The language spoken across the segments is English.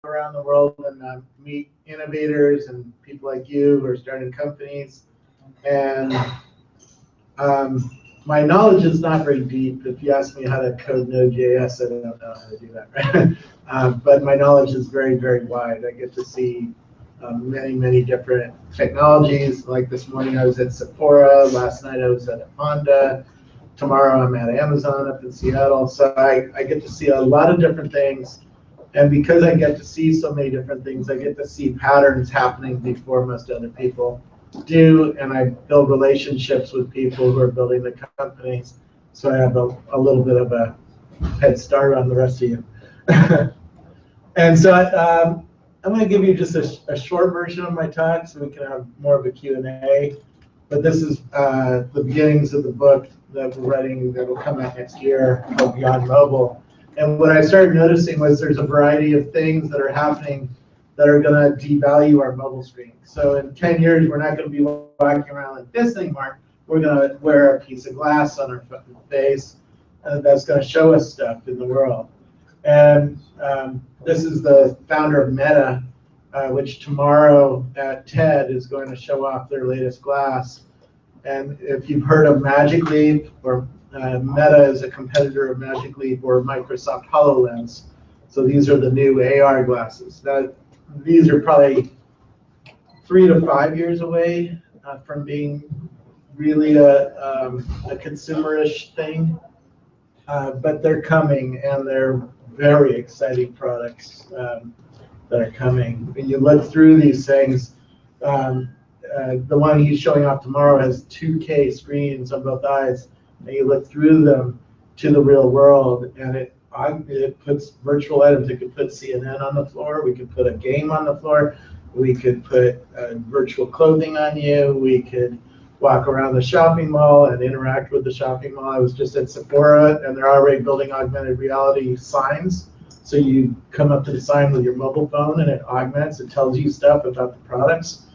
around the world and meet innovators and people like you who are starting companies. And my knowledge is not very deep. If you ask me how to code Node.js, I don't know how to do that, right? But my knowledge is very, very wide. I get to see many, many different technologies. Like this morning I was at Sephora, last night I was at Honda, tomorrow I'm at Amazon up in Seattle. So I get to see a lot of different things. And because I get to see so many different things, I get to see patterns happening before most other people do, and I build relationships with people who are building the companies, so I have a little bit of a head start on the rest of you. And so I'm going to give you just a short version of my talk so we can have more of a Q&A, but this is the beginnings of the book that we're writing that will come out next year called Beyond Mobile. And what I started noticing was there's a variety of things that are happening that are going to devalue our mobile screen. So in 10 years, we're not going to be walking around like this anymore. We're going to wear a piece of glass on our face that's going to show us stuff in the world. And this is the founder of Meta, which tomorrow at TED is going to show off their latest glass. And if you've heard of Magic Leap, or Meta is a competitor of Magic Leap or Microsoft HoloLens. So these are the new AR glasses. Now, these are probably 3 to 5 years away from being really a consumerish thing, but they're coming, and they're very exciting products that are coming. When you look through these things, the one he's showing off tomorrow has 2K screens on both eyes, and you look through them to the real world, and it puts virtual items. It could put CNN on the floor. We could put a game on the floor. We could put virtual clothing on you. We could walk around the shopping mall and interact with the shopping mall. I was just at Sephora, and they're already building augmented reality signs. So you come up to the sign with your mobile phone, and it augments. It tells you stuff about the products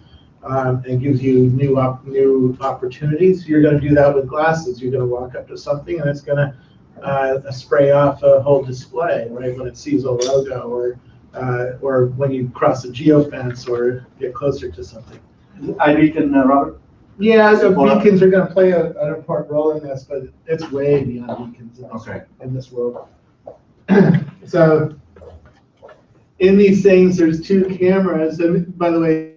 and gives you new opportunities. You're going to do that with glasses. You're going to walk up to something, and it's going to spray off a whole display, right, when it sees a logo, or when you cross a geofence or get closer to something. iBeacon, Robert? Yeah, so beacons are going to play an important role in this, but it's way beyond beacons in this world. So in these things, there's 2 cameras, and by the way,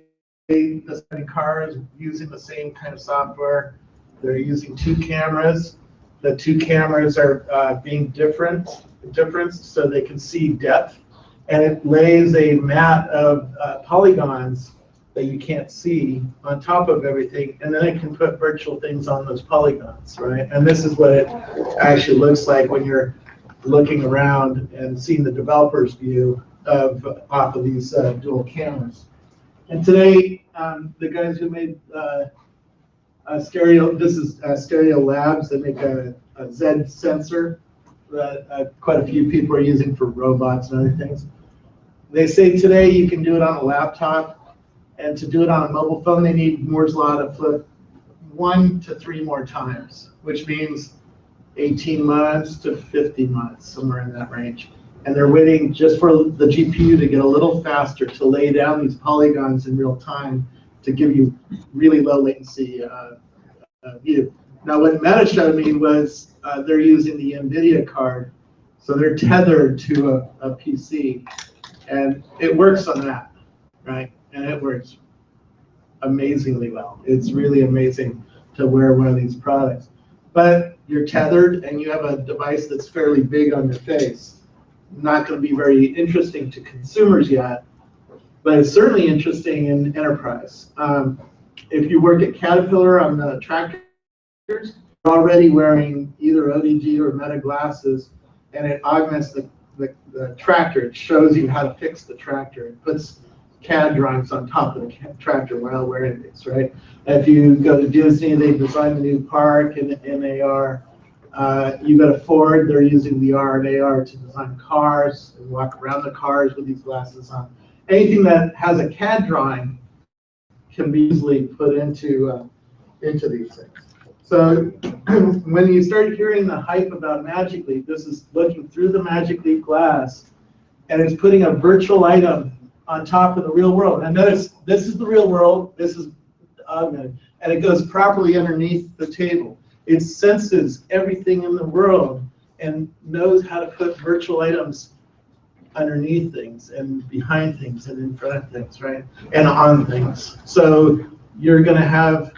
the car is using the same kind of software. They're using 2 cameras. The 2 cameras are being different, so they can see depth, and it lays a mat of polygons that you can't see on top of everything, and then it can put virtual things on those polygons, right? And this is what it actually looks like when you're looking around and seeing the developer's view off of these dual cameras. And today, the guys who made Stereo, this is Stereo Labs. They make a Z sensor that quite a few people are using for robots and other things. They say today you can do it on a laptop, and to do it on a mobile phone, they need Moore's Law to flip 1 to 3 more times, which means 18 months to 50 months, somewhere in that range. And they're waiting just for the GPU to get a little faster to lay down these polygons in real time to give you really low latency view. Now, what Meta showed me was they're using the NVIDIA card, so they're tethered to a PC, and it works on that, right? And it works amazingly well. It's really amazing to wear one of these products. But you're tethered, and you have a device that's fairly big on your face. Not going to be very interesting to consumers yet, but it's certainly interesting in enterprise. If you work at Caterpillar on the tractors, you're already wearing either ODG or Meta glasses, and it augments the tractor. It shows you how to fix the tractor. It puts CAD drawings on top of the tractor while wearing these, right? If you go to Disney, they designed a new park in AR. You go to Ford, they're using VR and AR to design cars and walk around the cars with these glasses on. Anything that has a CAD drawing can be easily put into these things. So when you start hearing the hype about Magic Leap, this is looking through the Magic Leap glass, and it's putting a virtual item on top of the real world. And notice, this is the real world, this is augmented, and it goes properly underneath the table. It senses everything in the world and knows how to put virtual items underneath things and behind things and in front of things, right? And on things. So you're going to have,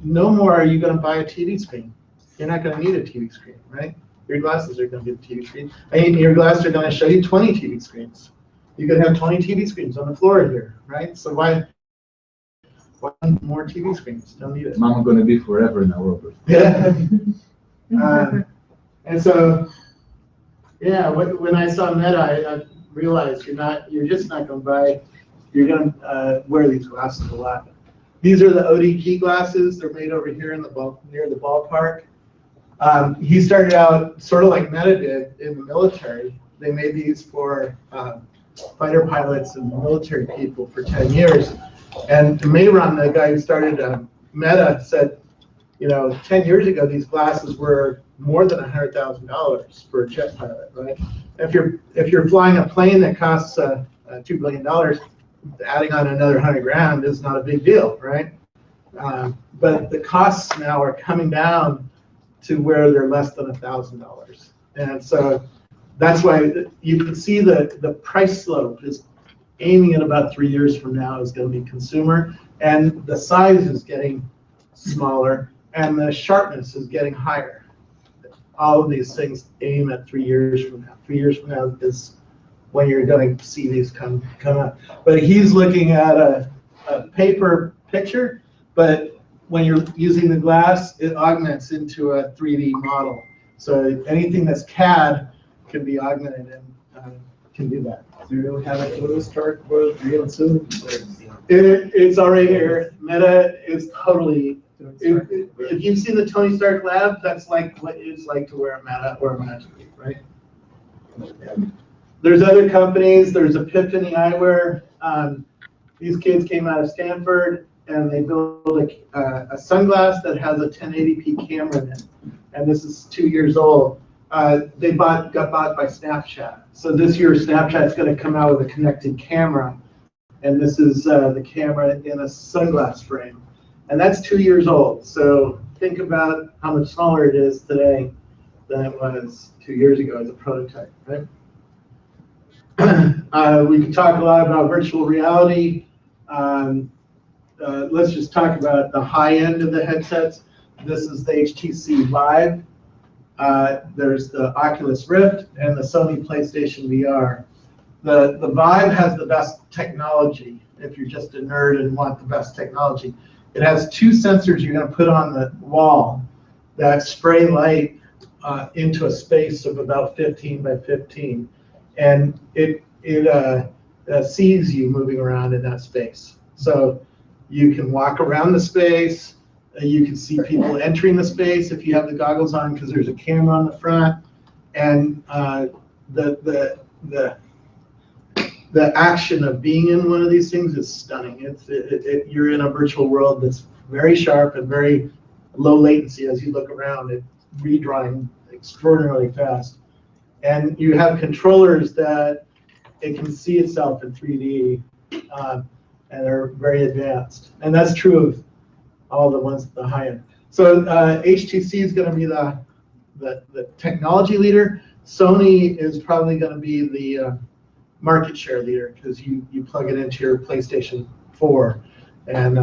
no more are you going to buy a TV screen. You're not going to need a TV screen, right? Your glasses are going to be a TV screen. And your glasses are going to show you 20 TV screens. You could have 20 TV screens on the floor here, right? So why more TV screens? Don't need it. Mama going to be forever in our world. Yeah. And so, yeah, when I saw Meta, I realized you're just not going to buy, you're going to wear these glasses a lot. These are the ODG glasses. They're made over here in the near the ballpark. He started out sort of like Meta did in the military. They made these for fighter pilots and military people for 10 years. And Mayron, the guy who started Meta, said, 10 years ago, these glasses were more than $100,000 for a jet pilot, right? If you're flying a plane that costs $2 billion, adding on another 100 grand is not a big deal, right? But the costs now are coming down to where they're less than $1,000, and so that's why you can see the price slope is aiming at about 3 years from now is going to be consumer, and the size is getting smaller, and the sharpness is getting higher. All of these things aim at 3 years from now. 3 years from now is when you're going to see these come up. But he's looking at a paper picture, but when you're using the glass, it augments into a 3D model. So anything that's CAD can be augmented and can do that. Do you have a photo start with real soon? It's already here. Meta is totally. If you've seen the Tony Stark lab, that's like what it's like to wear a Meta or a Magic Leap, right? Yeah. There's other companies. There's Epiphany Eyewear. These kids came out of Stanford, and they built a sunglass that has a 1080p camera in it. And this is 2 years old. They got bought by Snapchat. So this year, Snapchat's going to come out with a connected camera. And this is the camera in a sunglass frame. And that's 2 years old. So think about how much smaller it is today than it was 2 years ago as a prototype, right? We can talk a lot about virtual reality. Let's just talk about the high end of the headsets. This is the HTC Vive. There's the Oculus Rift and the Sony PlayStation VR. The Vive has the best technology if you're just a nerd and want the best technology. It has 2 sensors you're going to put on the wall that spray light into a space of about 15 by 15. And it sees you moving around in that space. So you can walk around the space. You can see people entering the space if you have the goggles on because there's a camera on the front. And the action of being in one of these things is stunning. You're in a virtual world that's very sharp and very low latency as you look around. It's redrawing extraordinarily fast. And you have controllers that it can see itself in 3D, and they're very advanced. And that's true of all the ones at the high end. So HTC is going to be the technology leader. Sony is probably going to be the market share leader because you plug it into your PlayStation 4, and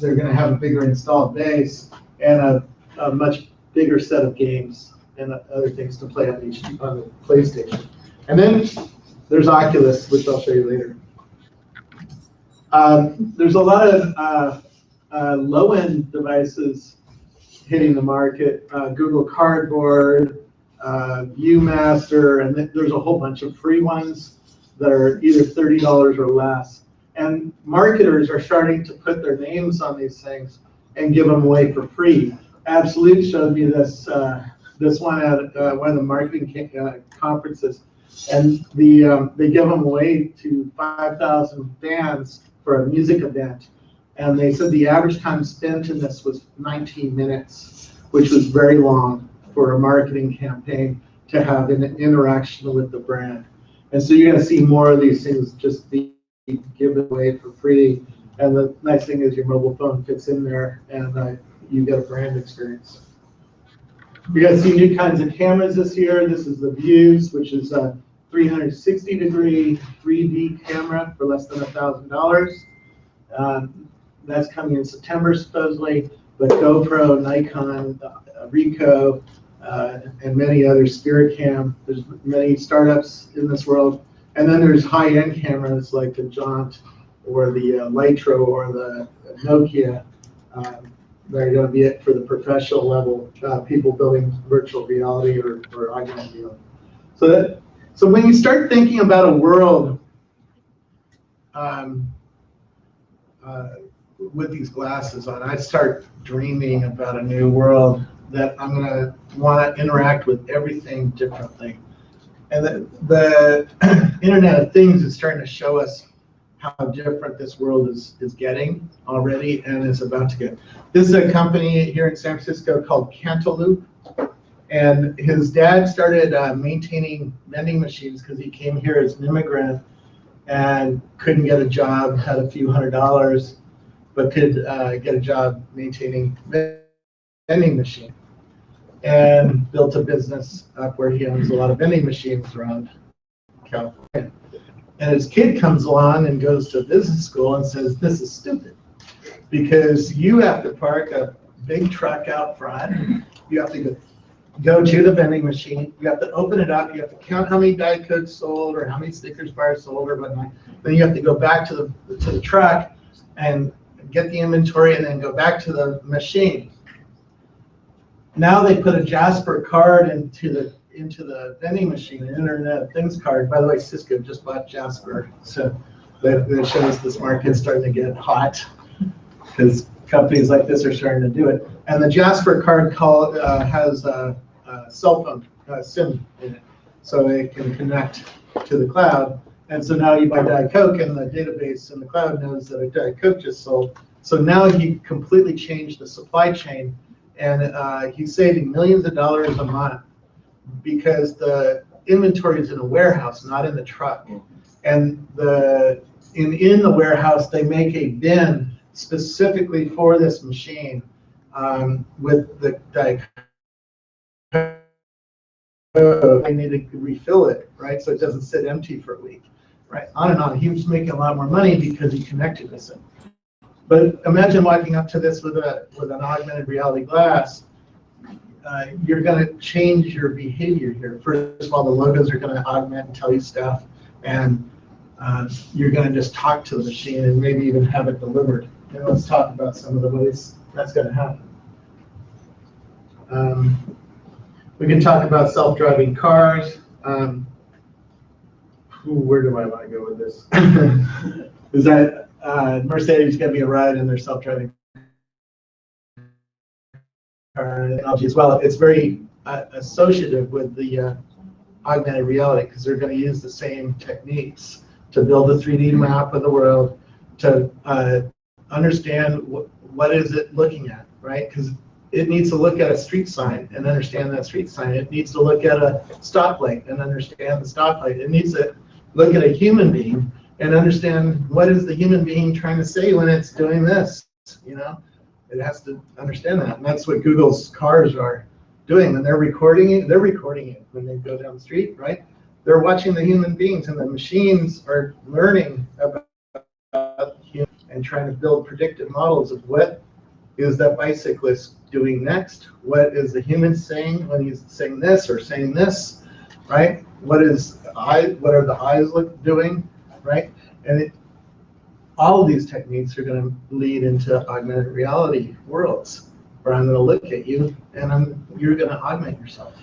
they're going to have a bigger installed base and a much bigger set of games and other things to play on the PlayStation. And then there's Oculus, which I'll show you later. There's a lot of low-end devices hitting the market. Google Cardboard, Viewmaster, and there's a whole bunch of free ones that are either $30 or less. And marketers are starting to put their names on these things and give them away for free. Absolute showed me this one at one of the marketing conferences, and they give them away to 5,000 fans for a music event. And they said the average time spent in this was 19 minutes, which was very long for a marketing campaign to have an interaction with the brand. And so you're going to see more of these things just be given away for free. And the nice thing is your mobile phone fits in there, and you get a brand experience. You're going to see new kinds of cameras this year. This is the Views, which is a 360-degree 3D camera for less than $1,000. That's coming in September, supposedly. But GoPro, Nikon, Ricoh, and many others, Spirit Cam. There's many startups in this world. And then there's high-end cameras like the Jaunt or the Lytro or the Nokia. They're going to be it for the professional level, people building virtual reality or augmented reality. So when you start thinking about a world with these glasses on, I start dreaming about a new world that I'm going to want to interact with everything differently. And the Internet of Things is starting to show us how different this world is getting already and is about to get. This is a company here in San Francisco called Cantaloupe. And his dad started maintaining vending machines because he came here as an immigrant and couldn't get a job, had a few $100s, but could get a job maintaining vending machines. And built a business up where he owns a lot of vending machines around California. And his kid comes along and goes to business school and says, this is stupid, because you have to park a big truck out front. You have to go to the vending machine. You have to open it up. You have to count how many Diet Cokes sold or how many Snickers bars sold or whatnot. Then you have to go back to the truck and get the inventory and then go back to the machine. Now they put a Jasper card into the vending machine, an Internet of Things card. By the way, Cisco just bought Jasper, so that shows this market's starting to get hot because companies like this are starting to do it. And the Jasper card has a cell phone SIM in it, so it can connect to the cloud. And so now you buy Diet Coke, and the database in the cloud knows that a Diet Coke just sold. So now he completely changed the supply chain, and he's saving millions of dollars a month because the inventory is in a warehouse, not in the truck. And in the warehouse, they make a bin specifically for this machine with the Diet Coke. They need to refill it, right? So it doesn't sit empty for a week, right? On and on. He was making a lot more money because he connected this in. But imagine walking up to this with an augmented reality glass. You're going to change your behavior here. First of all, the logos are going to augment and tell you stuff, and you're going to just talk to the machine and maybe even have it delivered. And let's talk about some of the ways that's going to happen. We can talk about self-driving cars. Where do I want to go with this? Is that Mercedes going to be a ride in their self-driving car technology as well? It's very associative with the augmented reality because they're going to use the same techniques to build a 3D map of the world, to understand what is it looking at, right? Because it needs to look at a street sign and understand that street sign. It needs to look at a stoplight and understand the stoplight. It needs to look at a human being and understand what is the human being trying to say when it's doing this, you know? It has to understand that, and that's what Google's cars are doing. When they're recording it when they go down the street, right? They're watching the human beings, and the machines are learning about humans and trying to build predictive models of what is that bicyclist doing next? What is the human saying when he's saying this or saying this, right? What are the eyes doing, right? And all of these techniques are going to lead into augmented reality worlds where I'm going to look at you and you're going to augment yourself.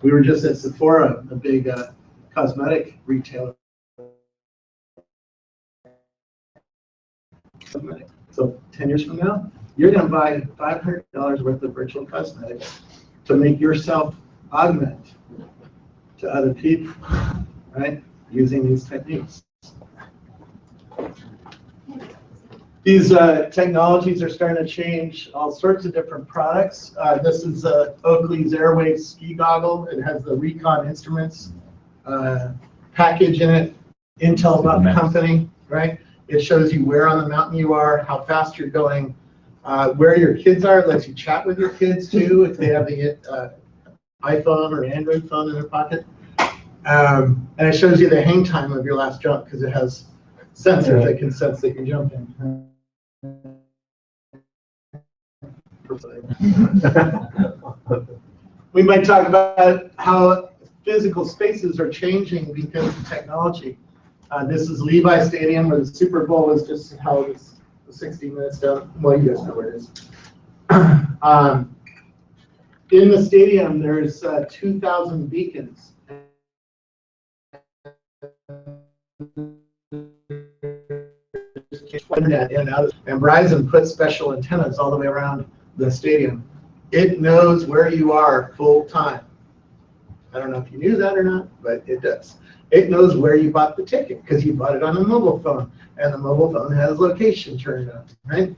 We were just at Sephora, a big cosmetic retailer. So 10 years from now, you're going to buy $500 worth of virtual cosmetics to make yourself augment to other people, right? Using these techniques. These technologies are starting to change all sorts of different products. This is Oakley's Airwave ski goggle. It has the Recon Instruments package in it, intel about the company, right? It shows you where on the mountain you are, how fast you're going, where your kids are. It lets you chat with your kids too if they have the iPhone or Android phone in their pocket. And it shows you the hang time of your last jump because it has sensors that can sense that you're jumping. We might talk about how physical spaces are changing because of technology. This is Levi Stadium where the Super Bowl was just held 60 minutes down. Well, you guys know where it is. In the stadium, there's 2,000 beacons. And Verizon put special antennas all the way around the stadium. It knows where you are full time. I don't know if you knew that or not, but it does. It knows where you bought the ticket because you bought it on a mobile phone, and the mobile phone has location turned on, right?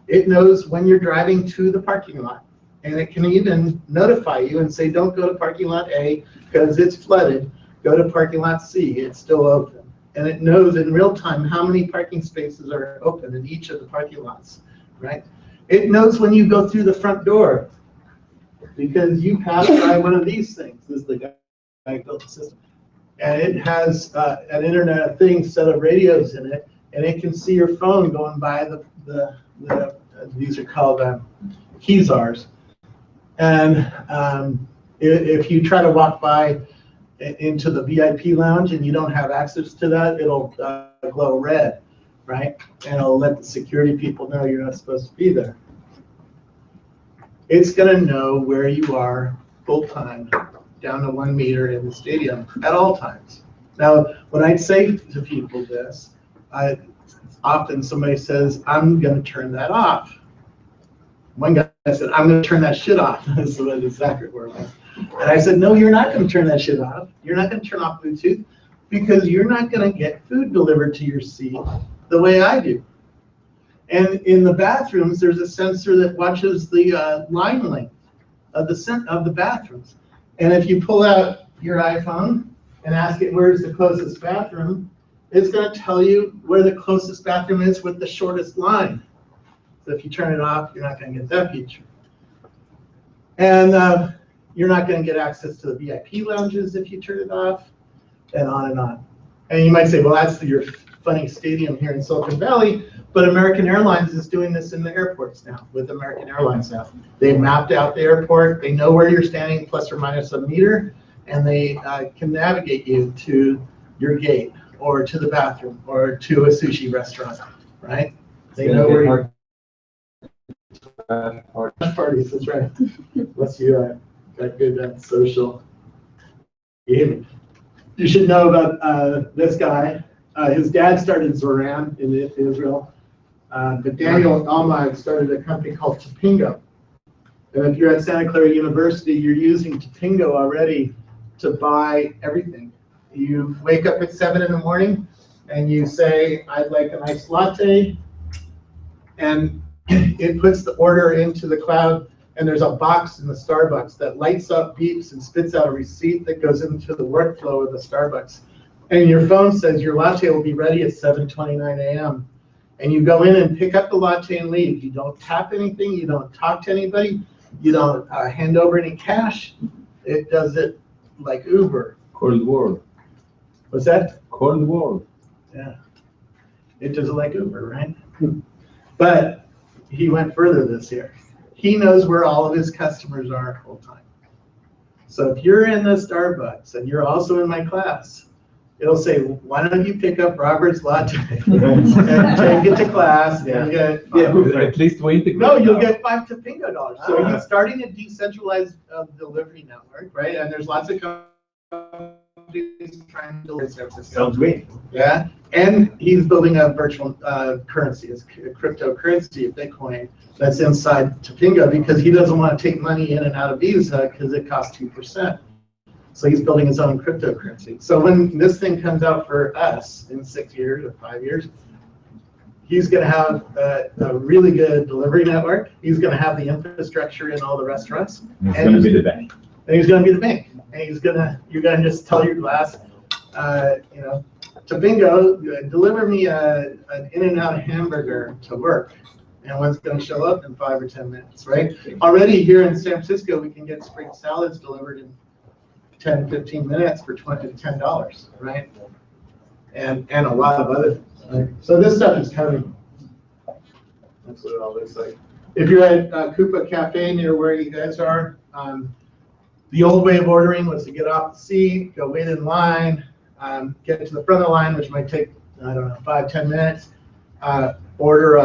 It knows when you're driving to the parking lot, and it can even notify you and say, don't go to parking lot A because it's flooded. Go to parking lot C, it's still open. And it knows in real time how many parking spaces are open in each of the parking lots, right? It knows when you go through the front door because you passed by one of these things. This is the guy who built the system. And it has an Internet of Things set of radios in it, and it can see your phone going by these are called Keysars. And if you try to walk by into the VIP lounge and you don't have access to that, it'll glow red, right? And it'll let the security people know you're not supposed to be there. It's going to know where you are full time, down to 1 meter in the stadium at all times. Now, when I say to people this, often somebody says, I'm going to turn that off. One guy said, I'm going to turn that shit off. That's the exact word was. And I said, no, you're not going to turn that shit off. You're not going to turn off Bluetooth because you're not going to get food delivered to your seat the way I do. And in the bathrooms, there's a sensor that watches the line length of the bathrooms. And if you pull out your iPhone and ask it where's the closest bathroom, it's going to tell you where the closest bathroom is with the shortest line. So if you turn it off, you're not going to get that feature. And you're not going to get access to the VIP lounges if you turn it off, and on and on. And you might say, well, that's your funny stadium here in Silicon Valley, but American Airlines is doing this in the airports now with American Airlines now. They've mapped out the airport. They know where you're standing plus or minus a meter, and they can navigate you to your gate or to the bathroom or to a sushi restaurant, right? They know where you're. Parties, that's right. Unless you got good social behavior. You should know about this guy. His dad started Zoran in Israel, but Daniel Almag started a company called Topingo. And if you're at Santa Clara University, you're using Topingo already to buy everything. You wake up at 7 in the morning and you say, I'd like an iced latte, and it puts the order into the cloud, and there's a box in the Starbucks that lights up, beeps, and spits out a receipt that goes into the workflow of the Starbucks. And your phone says your latte will be ready at 7:29 a.m. And you go in and pick up the latte and leave. You don't tap anything. You don't talk to anybody. You don't hand over any cash. It does it like Uber. Cold War. What's that? Cold War. Yeah. It does it like Uber, right? But he went further this year. He knows where all of his customers are full time. So if you're in the Starbucks and you're also in my class, it'll say, why don't you pick up Robert's latte and take it to class and get at least wait. No, you'll get $5 Topingo dollars. So he's starting a decentralized delivery network, right? And there's lots of companies trying to deliver services. Sounds great. Yeah, and he's building a virtual currency, it's a cryptocurrency, Bitcoin, that's inside Topingo because he doesn't want to take money in and out of Visa because it costs 2%. So he's building his own cryptocurrency. So when this thing comes out for us in 6 years or 5 years, he's going to have a really good delivery network. He's going to have the infrastructure in all the restaurants. He's going to be the bank. And he's going to be the bank. And you're going to just tell your class, you know, to bingo, deliver me an In-N-Out hamburger to work. And one's going to show up in 5 or 10 minutes, right? Already here in San Francisco, we can get spring salads delivered in 10, 15 minutes for $20 to $10, right? And a lot of other things, right? So this stuff is coming. That's what it all looks like. If you're at Coupa Cafe near where you guys are, the old way of ordering was to get off the seat, go wait in line, get to the front of the line, which might take, I don't know, 5, 10 minutes, order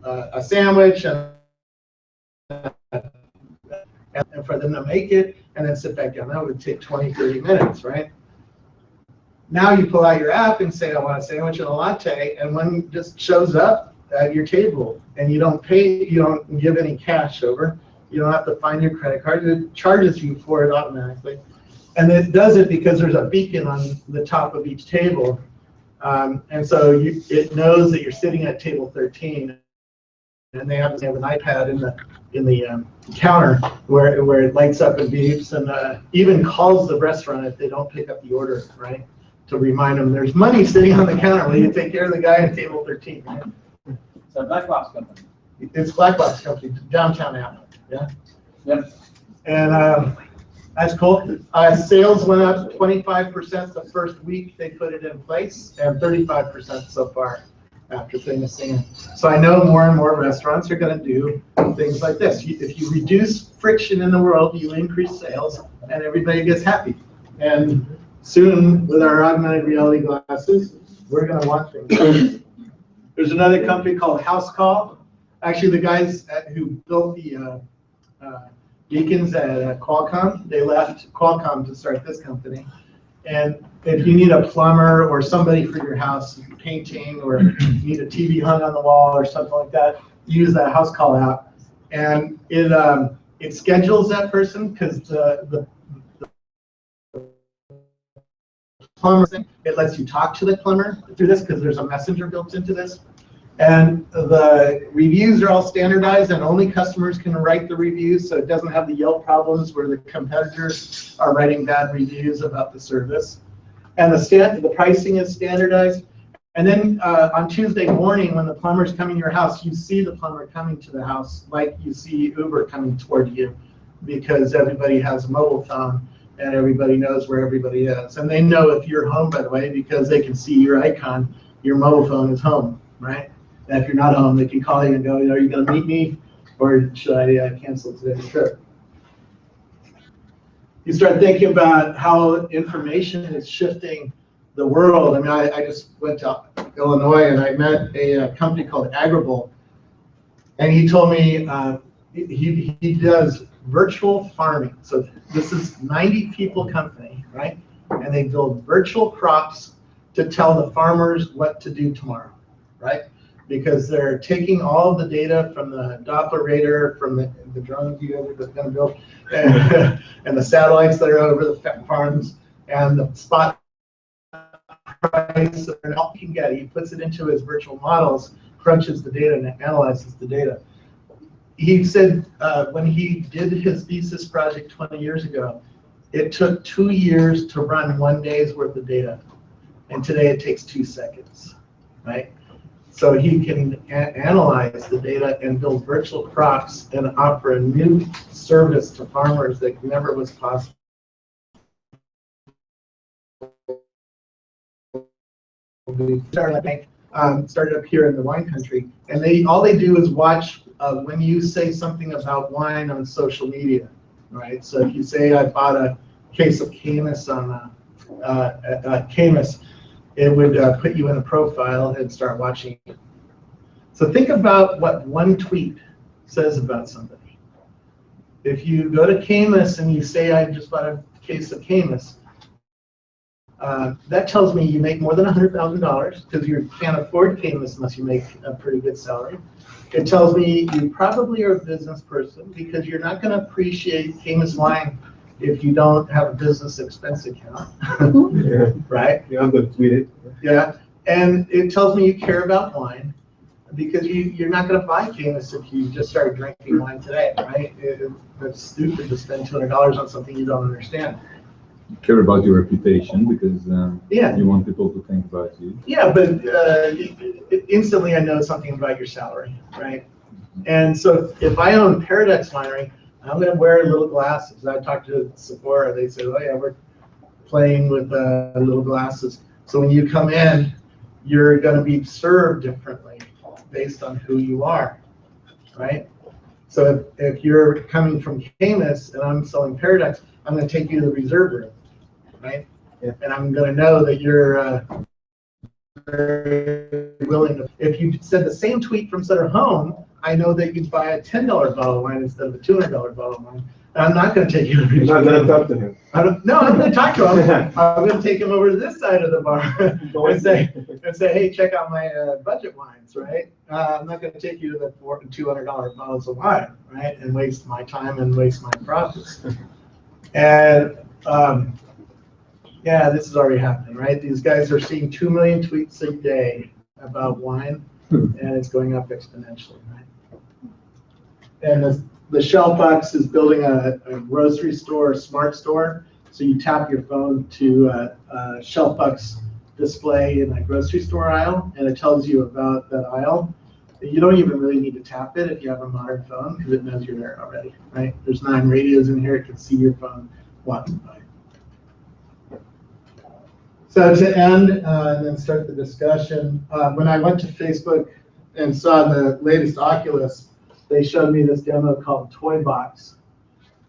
a sandwich and for them to make it, and then sit back down. That would take 20, 30 minutes, right? Now you pull out your app and say, I want a sandwich and a latte, and one just shows up at your table, and you don't pay, you don't give any cash over. You don't have to find your credit card. It charges you for it automatically. And it does it because there's a beacon on the top of each table. And so it knows that you're sitting at table 13, and they have an iPad in the counter where it lights up and beeps, and even calls the restaurant if they don't pick up the order, right? To remind them there's money sitting on the counter. Will you take care of the guy at table 13, right? So Blackbox company. It's Blackbox company, downtown app. Yeah. Yep. And that's cool. Sales went up 25% the first week they put it in place, and 35% so far after finishing it. So I know more and more restaurants are going to do things like this. If you reduce friction in the world, you increase sales, and everybody gets happy. And soon, with our augmented reality glasses, we're going to want things. There's another company called House Call. Actually, the guys who built the beacons at Qualcomm, they left Qualcomm to start this company. And if you need a plumber or somebody for your house, painting, or you need a TV hung on the wall or something like that, use that House Call app. And it schedules that person, because the plumber thing, it lets you talk to the plumber through this because there's a messenger built into this. And the reviews are all standardized, and only customers can write the reviews, so it doesn't have the Yelp problems where the competitors are writing bad reviews about the service. And the pricing is standardized. And then on Tuesday morning, when the plumber's coming to your house, you see the plumber coming to the house like you see Uber coming toward you, because everybody has a mobile phone and everybody knows where everybody is. And they know if you're home, by the way, because they can see your icon, your mobile phone is home, right? And if you're not home, they can call you and go, are you going to meet me, or should I cancel today's trip? You start thinking about how information is shifting the world. I mean, I just went to Illinois and I met a company called Agrable, and he told me he does virtual farming. So this is 90 people company, right? And they build virtual crops to tell the farmers what to do tomorrow, right? Because they're taking all of the data from the Doppler radar, from the drones you guys are going to build, and the satellites that are over the farms, and the spot price and all he can get. He puts it into his virtual models, crunches the data, and analyzes the data. He said when he did his thesis project 20 years ago, it took 2 years to run 1 day's worth of data, and today it takes 2 seconds, right? So he can analyze the data and build virtual crops and offer a new service to farmers that never was possible. Started up here in the wine country, and all they do is watch when you say something about wine on social media, right? So if you say I bought a case of Camus on Camus, it would put you in a profile and start watching it. So think about what one tweet says about somebody. If you go to Camus and you say I just bought a case of Camus, that tells me you make more than $100,000 because you can't afford Camus unless you make a pretty good salary. It tells me you probably are a business person because you're not going to appreciate Camus wine if you don't have a business expense account, Yeah. right? Yeah, I'm going to tweet it. Yeah, and it tells me you care about wine because you're not going to buy Camus if you just start drinking wine today, right? It's stupid to spend $200 on something you don't understand. care about your reputation because Yeah. you want people to think about you. Yeah, but instantly I know something about your salary, right? And so if I own Paradox Winery, I'm going to wear little glasses. I talked to Sephora, they said, oh yeah, we're playing with little glasses. So when you come in, you're going to be served differently based on who you are, right? So if you're coming from Camus and I'm selling Paradox, I'm going to take you to the reserve room, right? Yeah. And I'm going to know that you're very willing to. If you said the same tweet from Sutter Home, I know that you'd buy a $10 bottle of wine instead of a $200 bottle of wine. And I'm not going to take you to the You're not reserve gonna room. talk to him. No, I'm going to talk to him. I'm going to take him over to this side of the bar and say, hey, check out my budget wines, right? I'm not going to take you to the $200 bottles of wine, right? And waste my time and waste my profits. And yeah, this is already happening, right? These guys are seeing 2 million tweets a day about wine, and it's going up exponentially, right? And the Shellbox is building a grocery store, a smart store. So you tap your phone to a Shellbox display in a grocery store aisle, and it tells you about that aisle. You don't even really need to tap it if you have a modern phone, because it knows you're there already, right? There's 9 radios in here. It can see your phone walking by. So to end and then start the discussion, when I went to Facebook and saw the latest Oculus, they showed me this demo called Toy Box,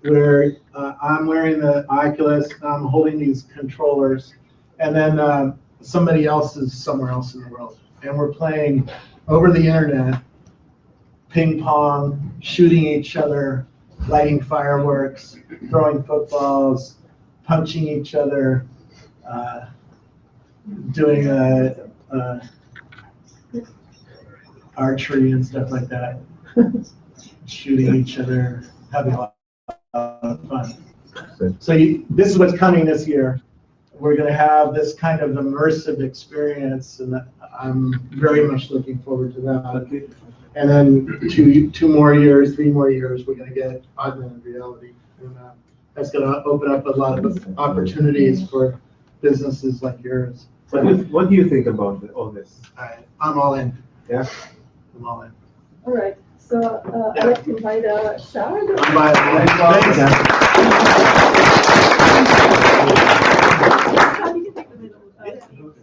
where I'm wearing the Oculus, I'm holding these controllers, and then somebody else is somewhere else in the world. And we're playing over the internet, ping pong, shooting each other, lighting fireworks, throwing footballs, punching each other, doing archery and stuff like that, shooting each other, having a lot of fun. So this is what's coming this year. We're going to have this kind of immersive experience, and I'm very much looking forward to that. And then 2 more years, 3 more years, we're going to get augmented reality. And that's going to open up a lot of opportunities for businesses like yours. What do you think about all this? I'm all in. Yeah? I'm all in. All right, so I'd like to invite Shah. I'm buying it. You can take the middle.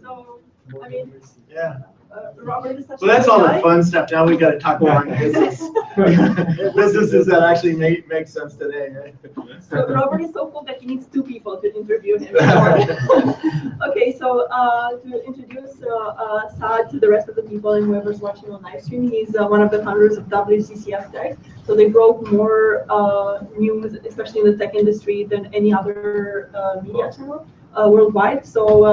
So, I mean, Yeah. Robert is such So that's a all good the guy. fun stuff. Now we got to talk more on business. Businesses that actually make sense today, right? So Robert is so cool that he needs 2 people to interview him. Okay, so to introduce Saad to the rest of the people and whoever's watching on live stream, he's one of the founders of WCCF Tech. So they broke more news, especially in the tech industry, than any other media channel worldwide. So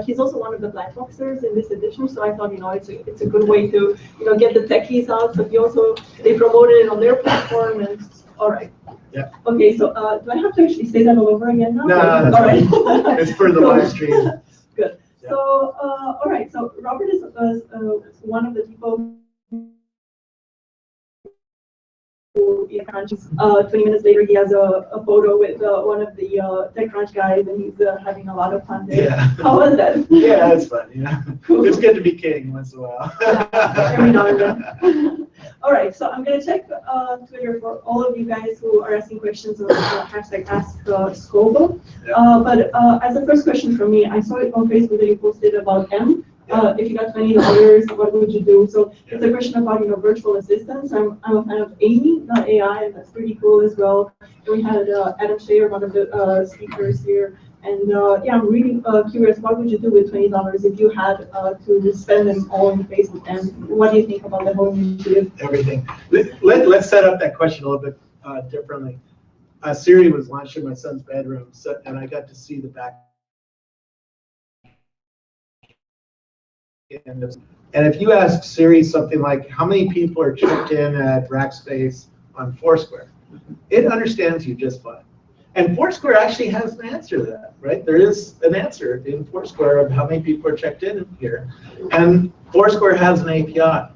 he's also one of the Blackboxers in this edition. So I thought, it's a good way to, get the techies out. So they promoted it on their platform, and all right. Yeah. Okay, so do I have to actually say that all over again now? No, all that's right. fine. It's for the live stream. Good. Yeah. So all right. So Robert is one of the people who 20 minutes later, he has a photo with one of the TechCrunch guys, and he's having a lot of fun there. Yeah. How was that? Yeah, it's fun. Yeah. Cool. It's good to be king once in a while. Every now and then. All right, so I'm going to check Twitter for all of you guys who are asking questions on hashtag #AskScoble. Yeah. But as a first question from me, I saw it on Facebook that you posted about M. If you got $20, what would you do? So it's a question about virtual assistants. I'm a fan of Amy, not AI, and that's pretty cool as well. And we had Adam Shayer, one of the speakers here. And yeah, I'm really curious, what would you do with $20 if you had to spend them all in Facebook? And what do you think about the whole initiative? Everything. Let's set up that question a little bit differently. Siri was launched in my son's bedroom, and I got to see the back. And if you ask Siri something like, how many people are checked in at Rackspace on Foursquare, it understands you just fine. And Foursquare actually has an answer to that, right? There is an answer in Foursquare of how many people are checked in here. And Foursquare has an API,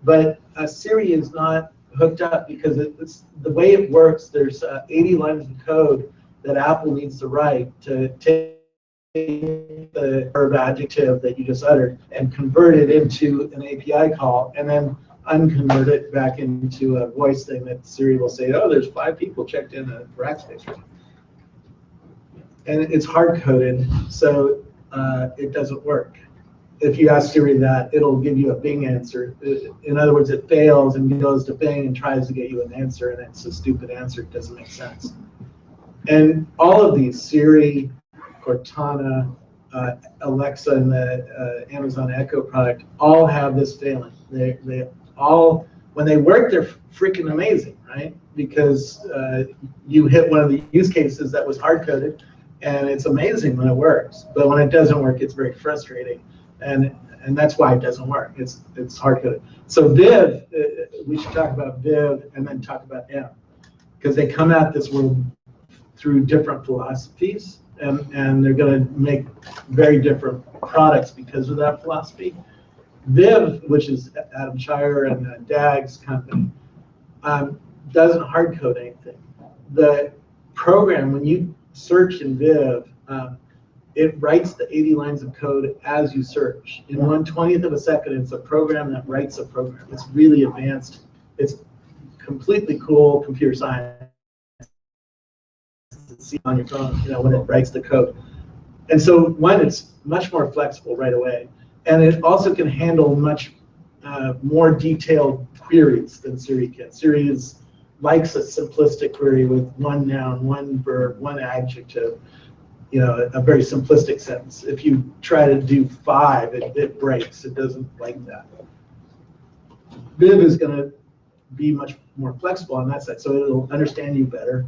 but Siri is not hooked up because it's the way it works. There's 80 lines of code that Apple needs to write to take the verb adjective that you just uttered and convert it into an API call, and then unconvert it back into a voice thing that Siri will say, oh, there's 5 people checked in a Rackspace room. And it's hard-coded, so it doesn't work. If you ask Siri that, it'll give you a Bing answer. In other words, it fails and goes to Bing and tries to get you an answer, and it's a stupid answer. It doesn't make sense. And all of these, Siri, Cortana, Alexa, and the Amazon Echo product, all have this failing. They all, when they work, they're freaking amazing, right? Because you hit one of the use cases that was hard-coded, and it's amazing when it works. But when it doesn't work, it's very frustrating. And that's why it doesn't work. It's hard-coded. So Viv, we should talk about Viv and then talk about M, because they come at this world through different philosophies, and they're going to make very different products because of that philosophy. Viv, which is Adam Shire and DAG's company, doesn't hard-code anything. The program, when you search in Viv, it writes the 80 lines of code as you search. In 1/20th of a second, it's a program that writes a program. It's really advanced. It's completely cool computer science to see on your phone, when it writes the code. And so, one, it's much more flexible right away. And it also can handle much more detailed queries than Siri can. Siri likes a simplistic query with one noun, one verb, one adjective, a very simplistic sentence. If you try to do 5, it breaks. It doesn't like that. Viv is going to be much more flexible on that side, so it'll understand you better.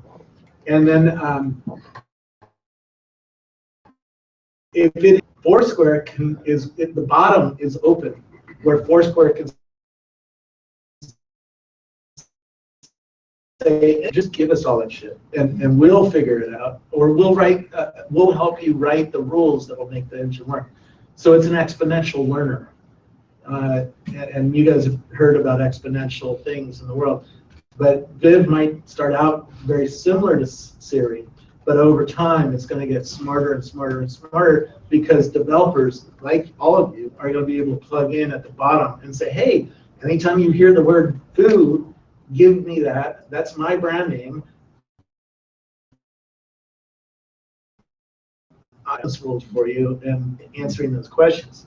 And then if Foursquare the bottom is open, where Foursquare can say, just give us all that shit, and we'll figure it out, or we'll help you write the rules that will make the engine work. So it's an exponential learner, and you guys have heard about exponential things in the world. But Viv might start out very similar to Siri, but over time it's going to get smarter and smarter and smarter, because developers, like all of you, are going to be able to plug in at the bottom and say, hey, anytime you hear the word food, give me that. That's my brand name. This rules for you and answering those questions.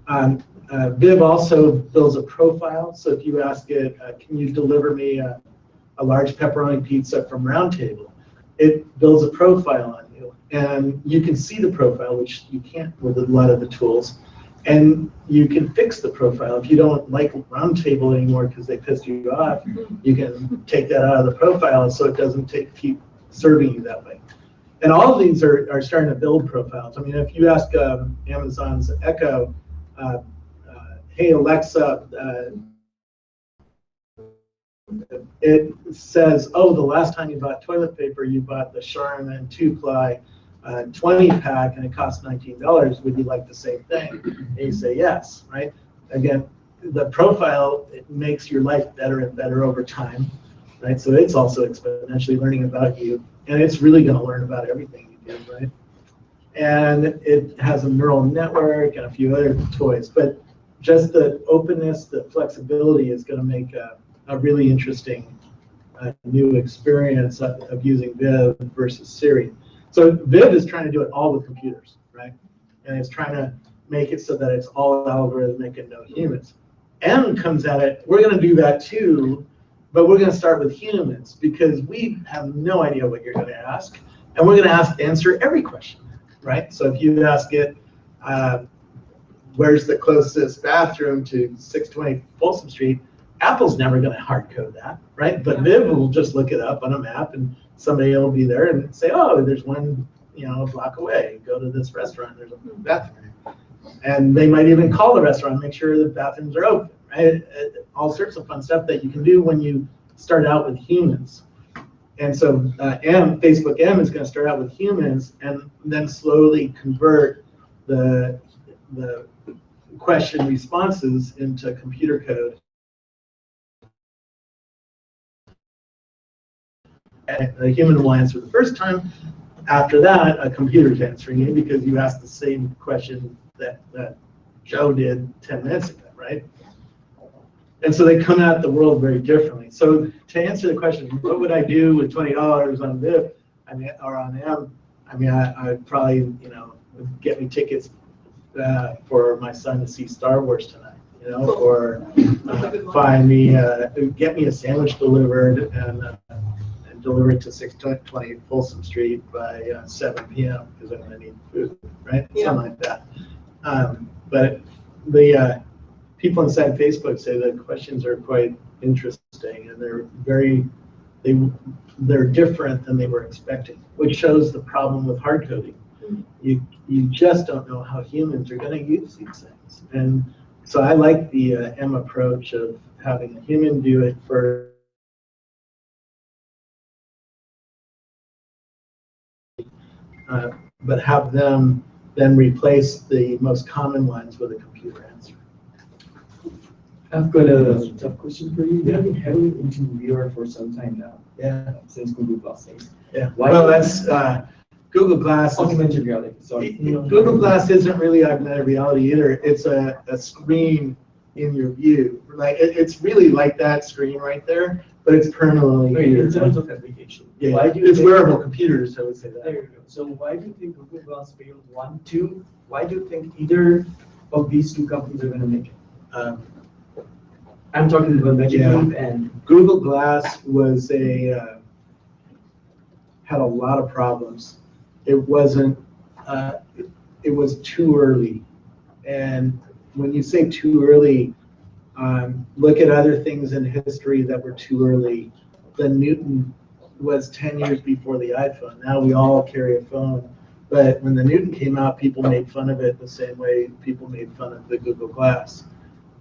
Viv also builds a profile. So if you ask it, can you deliver me a large pepperoni pizza from Roundtable, it builds a profile on you. And you can see the profile, which you can't with a lot of the tools. And you can fix the profile. If you don't like Roundtable anymore because they pissed you off, you can take that out of the profile so it doesn't keep serving you that way. And all of these are starting to build profiles. I mean, if you ask Amazon's Echo, hey Alexa, it says, oh, the last time you bought toilet paper, you bought the Charmin 2-ply 20-pack and it cost $19. Would you like the same thing? And you say yes, right? Again, the profile, it makes your life better and better over time, right? So it's also exponentially learning about you, and it's really going to learn about everything you do, right? And it has a neural network and a few other toys, but just the openness, the flexibility is going to make a really interesting new experience of using Viv versus Siri. So Viv is trying to do it all with computers, right? And it's trying to make it so that it's all algorithmic and no humans. M comes at it, we're going to do that too, but we're going to start with humans because we have no idea what you're going to ask, and we're going to answer every question, right? So if you ask it, where's the closest bathroom to 620 Folsom Street, Apple's never going to hard code that, right? But Viv will just look it up on a map, and somebody will be there and say, oh, there's one, a block away. Go to this restaurant. There's a bathroom. And they might even call the restaurant, make sure the bathrooms are open, right? All sorts of fun stuff that you can do when you start out with humans. And so Facebook M is going to start out with humans and then slowly convert the question responses into computer code. and a human will answer the first time. After that, a computer's answering you because you asked the same question that Joe did 10 minutes ago, right? And so they come at the world very differently. So to answer the question, what would I do with $20 on VIP, or on M? I'd probably, get me tickets for my son to see Star Wars tonight, or get me a sandwich delivered and deliver it to 620 Folsom Street by 7 p.m. because I'm going to need food, right? Yeah. Something like that. But the people inside Facebook say the questions are quite interesting, and they're different than they were expecting, which shows the problem with hard coding. You just don't know how humans are going to use these things. And so I like the M approach of having a human do it first. But have them then replace the most common ones with a computer answer. I've got a tough question for you. You've been heavily into VR for some time now. Yeah. Since Google Glass days. Yeah. Why Well, do you- that's Google Glass. Augmented reality. Sorry. Google Glass isn't really augmented reality either. It's a screen in your view. Like it's really like that screen right there, but it's permanently Wait, here. in terms of application. Yeah, Why do you it's think- wearable computers, I would say There that. you go. So why do you think Google Glass failed? 1, 2. Why do you think either of these two companies are going to make it? Um, I'm talking about Magic Yeah. Leap and Google Glass was had a lot of problems. It wasn't. It was too early, and when you say too early, look at other things in history that were too early. The Newton was 10 years before the iPhone. Now we all carry a phone. But when the Newton came out, people made fun of it the same way people made fun of the Google Glass.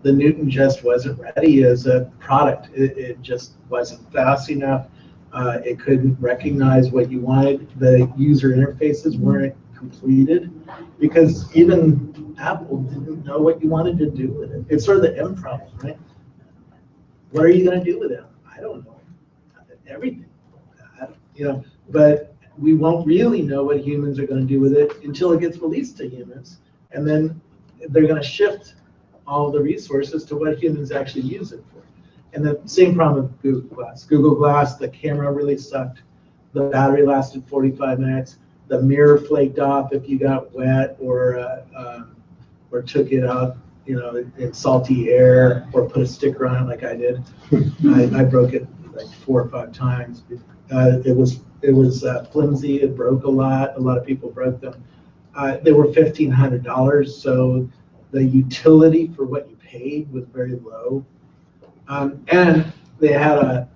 The Newton just wasn't ready as a product. It just wasn't fast enough. It couldn't recognize what you wanted. The user interfaces weren't completed because even Apple didn't know what you wanted to do with it. It's sort of the M problem, right? What are you going to do with it? I don't know. Everything. But we won't really know what humans are going to do with it until it gets released to humans. And then they're going to shift all the resources to what humans actually use it for. And the same problem with Google Glass. Google Glass, the camera really sucked. The battery lasted 45 minutes. The mirror flaked off if you got wet or took it out, in salty air or put a sticker on it like I did. I broke it like 4 or 5 times. It was flimsy. It broke a lot. A lot of people broke them. They were $1,500, so the utility for what you paid was very low. And they had a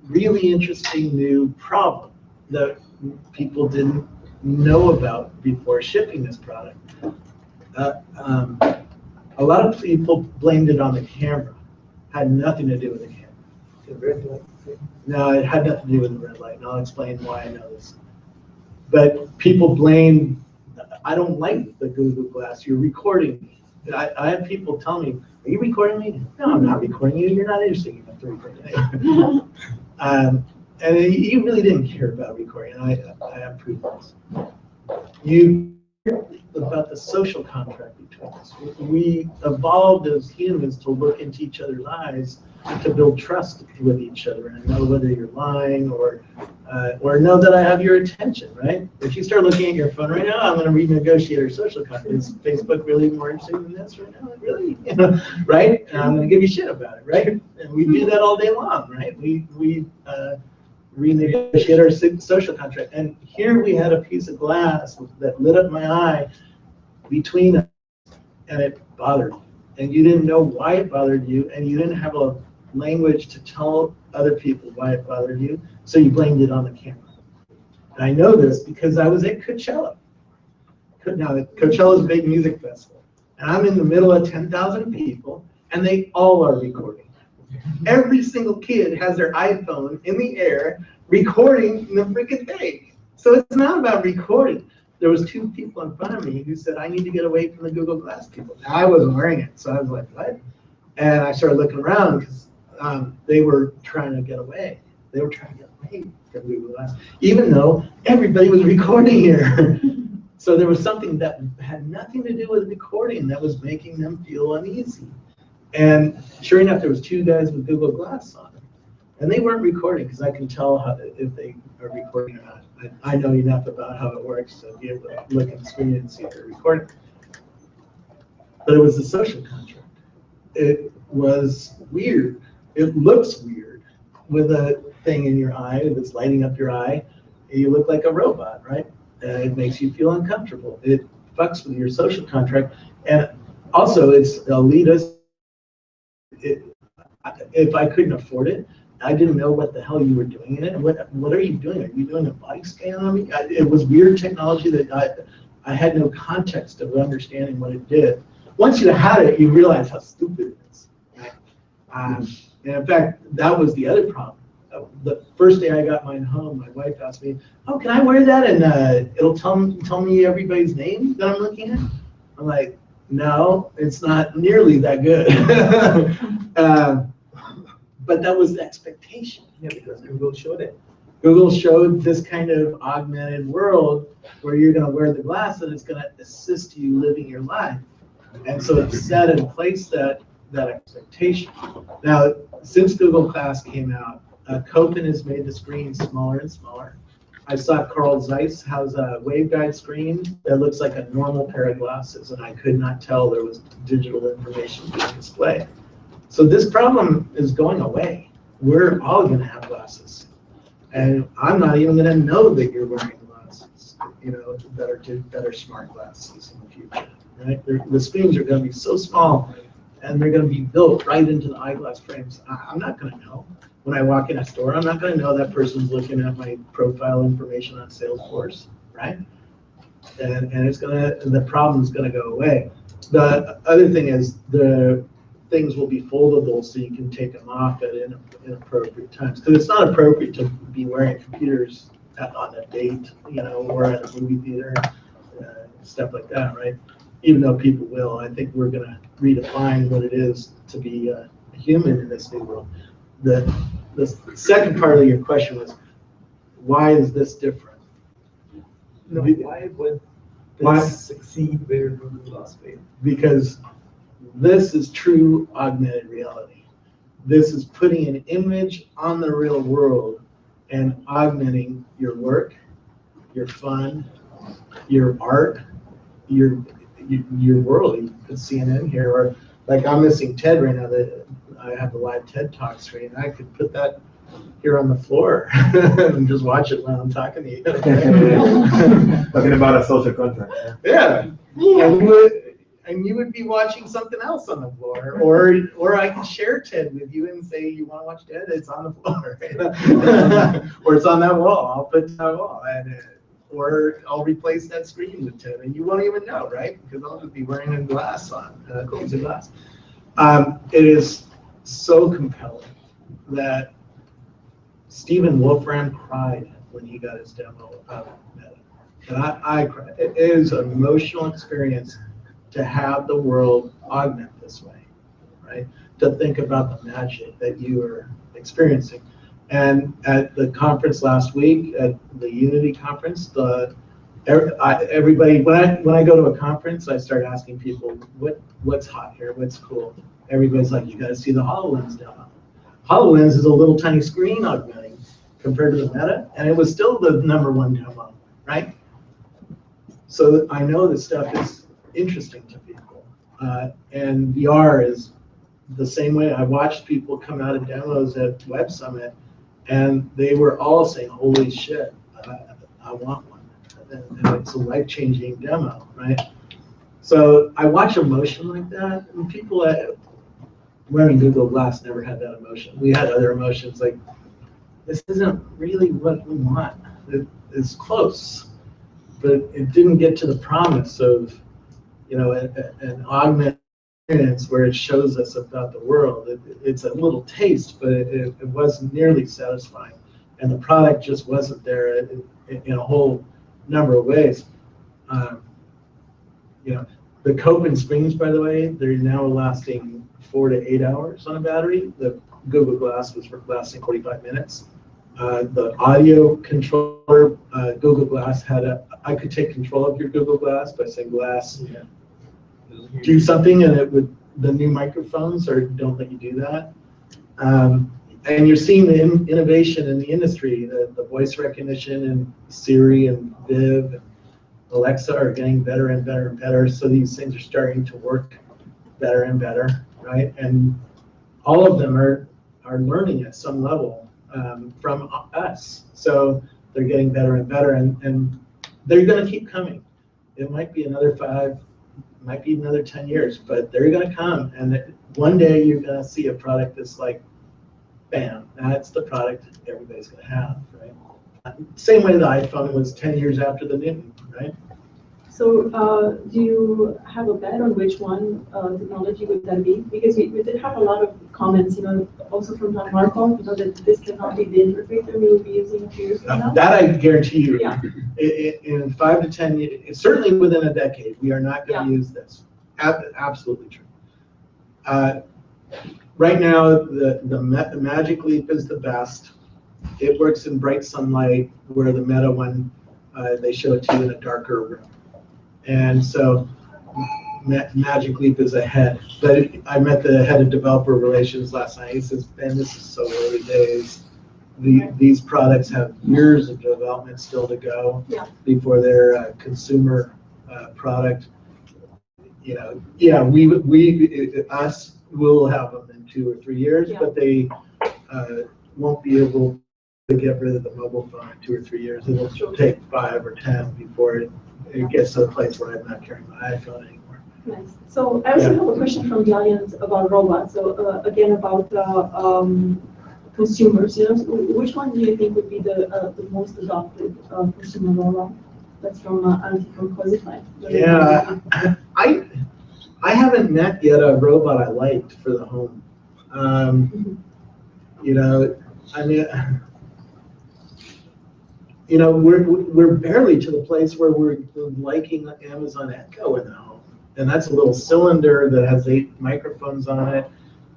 really interesting new problem that people didn't know about before shipping this product. A lot of people blamed it on the camera. Had nothing to do with the camera. the red light thing. No, it had nothing to do with the red light, and I'll explain why I know this. But people blame, I don't like the Google Glass, you're recording me. I have people tell me, are you recording me? No, I'm not recording you, you're not interesting enough to record me. And you really didn't care about recording, and I have proof of this. You about the social contract between us. We evolved as humans to look into each other's eyes to build trust with each other and know whether you're lying or know that I have your attention, right? If you start looking at your phone right now, I'm going to renegotiate our social contract. Is Facebook really more interesting than this right now? Really? Right? And I'm going to give you shit about it, right? And we do that all day long, right? We renegotiate our social contract. And here we had a piece of glass that lit up my eye between us, and it bothered you. And you didn't know why it bothered you, and you didn't have a language to tell other people why it bothered you, so you blamed it on the camera. And I know this because I was at Coachella. Now, Coachella is a big music festival, and I'm in the middle of 10,000 people, and they all are recording. Every single kid has their iPhone in the air recording the freaking thing. So it's not about recording. There was 2 people in front of me who said, I need to get away from the Google Glass people. Now, I wasn't wearing it, so I was like, what? And I started looking around because they were trying to get away. They were trying to get away from Google Glass, even though everybody was recording here. So there was something that had nothing to do with recording that was making them feel uneasy. And sure enough, there was two guys with Google Glass on. And they weren't recording, because I can tell if they are recording or not. I know enough about how it works to be able to look at the screen and see if they're recording. But it was a social contract. It was weird. It looks weird with a thing in your eye that's lighting up your eye. You look like a robot, right? And it makes you feel uncomfortable. It fucks with your social contract. And also, it's elitist. If I couldn't afford it, I didn't know what the hell you were doing in it. What are you doing? Are you doing a body scan on me? It was weird technology that I had no context of understanding what it did. Once you had it, you realize how stupid it is. Right? And in fact, that was the other problem. The first day I got mine home, my wife asked me, "Oh, can I wear that and it'll tell me everybody's name that I'm looking at?" I'm like, "No, it's not nearly that good." But that was the expectation. Yeah, because Google showed it. Google showed this kind of augmented world where you're going to wear the glass and it's going to assist you living your life. And so it set in place that expectation. Now, since Google Glass came out, Copen has made the screen smaller and smaller. I saw Carl Zeiss has a waveguide screen that looks like a normal pair of glasses, and I could not tell there was digital information being displayed. So this problem is going away. We're all going to have glasses. And I'm not even going to know that you're wearing glasses, that are smart glasses in the future, right? The screens are going to be so small, and they're going to be built right into the eyeglass frames. I'm not going to know. When I walk in a store, I'm not going to know that person's looking at my profile information on Salesforce, right? And the problem's going to go away. The other thing is the things will be foldable so you can take them off at inappropriate times. Because it's not appropriate to be wearing computers on a date, or at a movie theater, stuff like that, right? Even though people will, I think we're going to redefine what it is to be a human in this new world. The second part of your question was, why is this different? No, why would this succeed where Google Glass failed? Because this is true augmented reality. This is putting an image on the real world and augmenting your work, your fun, your art, your world. You can see CNN here, or like I'm missing Ted right now. That I have the live TED Talk screen. I could put that here on the floor and just watch it while I'm talking to you. Talking about a social contract. Yeah. And you would be watching something else on the floor, or I can share TED with you and say, "You want to watch TED? It's on the floor," or it's on that wall. I'll put it on that wall, or I'll replace that screen with TED, and you won't even know, right? Because I'll just be wearing a glass on, a piece of glass. It is so compelling that Stephen Wolfram cried when he got his demo of Meta, and I cried. It is an emotional experience to have the world augment this way, right? To think about the magic that you are experiencing. And at the conference last week, at the Unity conference, everybody, when I go to a conference, I start asking people, what's hot here, what's cool? Everybody's like, you got to see the HoloLens demo. HoloLens is a little tiny screen augmenting compared to the Meta, and it was still the #1 demo, right? So I know this stuff is interesting to people, and VR is the same way. I watched people come out of demos at Web Summit, and they were all saying, "Holy shit, I want one," and it's a life-changing demo, right? So I watch emotion like that, and people wearing Google Glass never had that emotion. We had other emotions like, this isn't really what we want. It's close, but it didn't get to the promise of an augmented experience where it shows us about the world. It's a little taste, but it wasn't nearly satisfying. And the product just wasn't there in a whole number of ways. The Copen screens, by the way, they're now lasting 4 to 8 hours on a battery. The Google Glass was lasting 45 minutes. The audio controller, Google Glass I could take control of your Google Glass by saying Glass, do something, and the new microphones don't let you do that. And you're seeing the innovation in the industry, the voice recognition and Siri and Viv and Alexa are getting better and better and better. So these things are starting to work better and better, right? And all of them are learning at some level from us. So they're getting better and better, and they're going to keep coming. It might be another 5, might be another 10 years, but they're going to come. And one day you're going to see a product that's like, bam, that's the product everybody's going to have, right? Same way the iPhone was 10 years after the Newton, right? So do you have a bet on which one technology would that be? Because we did have a lot of comments, also from John Markov, that this cannot be the interface that we will be using a few years from now. That I guarantee you. Yeah. In 5 to 10 years, certainly within a decade, we are not going to use this. Absolutely true. Right now, the Magic Leap is the best. It works in bright sunlight, where the Meta one, they show it to you in a darker room. And so Magic Leap is ahead. But I met the head of developer relations last night. He says, "Ben, this is so early days. These products have years of development still to go before they're a consumer product. Us will have them in 2 or 3 years, but they won't be able to get rid of the mobile phone in 2 or 3 years. It'll take 5 or 10 before it gets to the place where I'm not carrying my iPhone anymore." Nice. So I also have a question from the audience about robots. So again, about consumers. So which one do you think would be the most adopted consumer robot? That's from Antti from Cosify. Yeah, I haven't met yet a robot I liked for the home. We're barely to the place where we're liking Amazon Echo in the home. And that's a little cylinder that has 8 microphones on it.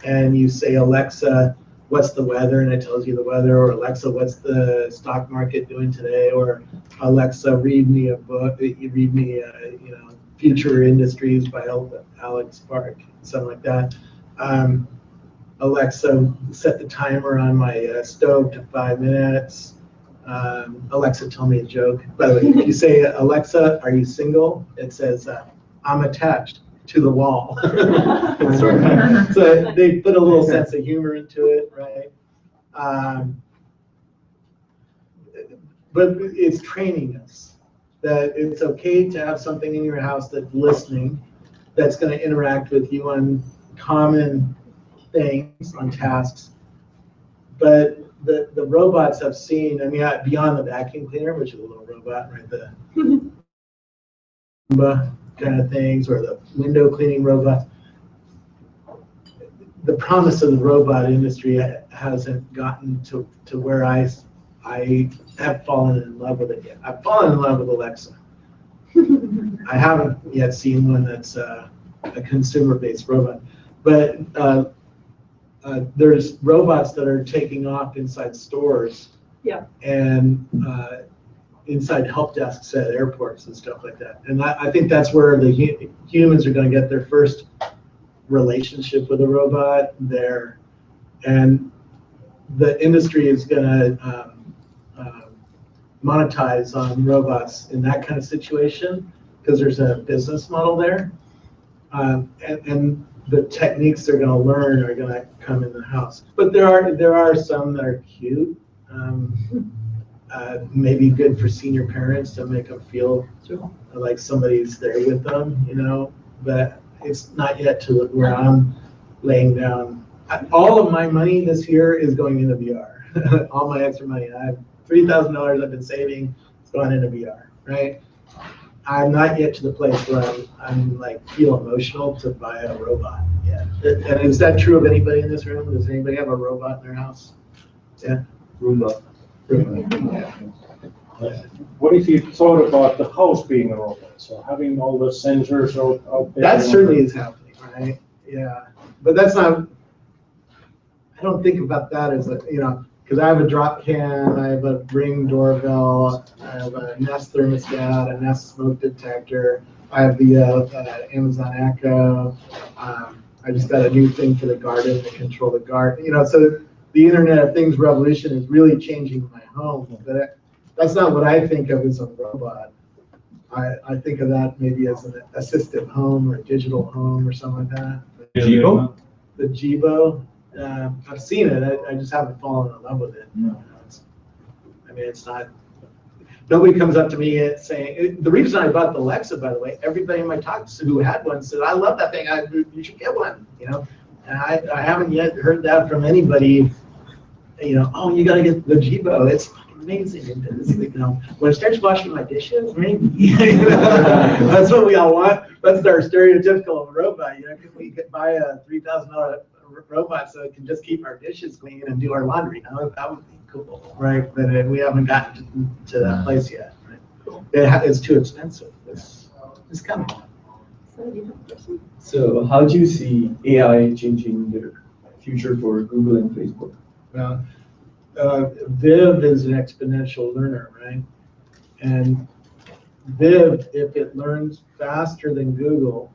And you say, "Alexa, what's the weather?" And it tells you the weather. Or, "Alexa, what's the stock market doing today?" Or, "Alexa, read me a book, read me, Future Industries by Alex Park," something like that. "Alexa, set the timer on my stove to 5 minutes. Alexa, tell me a joke." By the way, if you say, "Alexa, are you single?" it says, "I'm attached to the wall." So they put a little sense of humor into it, right? But it's training us that it's okay to have something in your house that's listening, that's going to interact with you on common things, on tasks. But the robots I've seen, beyond the vacuum cleaner, which is a little robot, right? The kind of things, or the window cleaning robots. The promise of the robot industry hasn't gotten to where I have fallen in love with it yet. I've fallen in love with Alexa. I haven't yet seen one that's a consumer-based robot. But there's robots that are taking off inside stores and inside help desks at airports and stuff like that. And I think that's where the humans are going to get their first relationship with a robot there. And the industry is going to monetize on robots in that kind of situation because there's a business model there. And the techniques they're going to learn are going to come in the house. But there are some that are cute. Maybe good for senior parents to make them feel like somebody's there with them, but it's not yet to where I'm laying down. All of my money this year is going into VR. All my extra money. I have $3,000 I've been saving. It's gone into VR, right? I'm not yet to the place where I'm like feel emotional to buy a robot yet. And is that true of anybody in this room? Does anybody have a robot in their house? Yeah. Roomba. What if you thought about the house being a robot? So having all the sensors out there. That certainly is happening, right? Yeah. But that's not, I don't think about that as because I have a drop can, I have a Ring doorbell, I have a Nest thermostat, a Nest smoke detector, I have the Amazon Echo. I just got a new thing for the garden to control the garden. So the Internet of Things revolution is really changing my home. But that's not what I think of as a robot. I think of that maybe as an assistive home or a digital home or something like that. Jibo? The Jibo, I've seen it. I just haven't fallen in love with it. It's not. Nobody comes up to me saying, the reason I bought the Alexa, by the way, everybody in my talks who had one said, I love that thing, you should get one, And I haven't yet heard that from anybody, oh, you gotta get the Jibo, it's amazing. When it starts washing my dishes, maybe. That's what we all want. That's our stereotypical robot, because we could buy a $3,000 robot so it can just keep our dishes clean and do our laundry. That would be cool, right? But we haven't gotten to that place yet. Right? It's too expensive. It's coming. So how do you see AI changing the future for Google and Facebook? Well, Viv is an exponential learner, right? And Viv, if it learns faster than Google,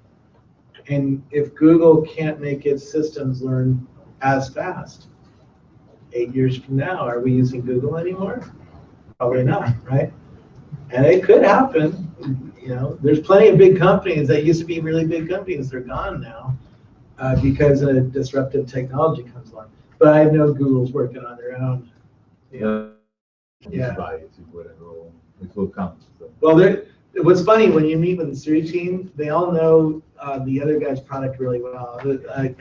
and if Google can't make its systems learn as fast, 8 years from now, are we using Google anymore? Probably not, right? And it could happen. There's plenty of big companies that used to be really big companies. They're gone now because a disruptive technology comes along. But I know Google's working on their own. Yeah. It will come. So. Well, what's funny, when you meet with the Siri team, they all know the other guy's product really well.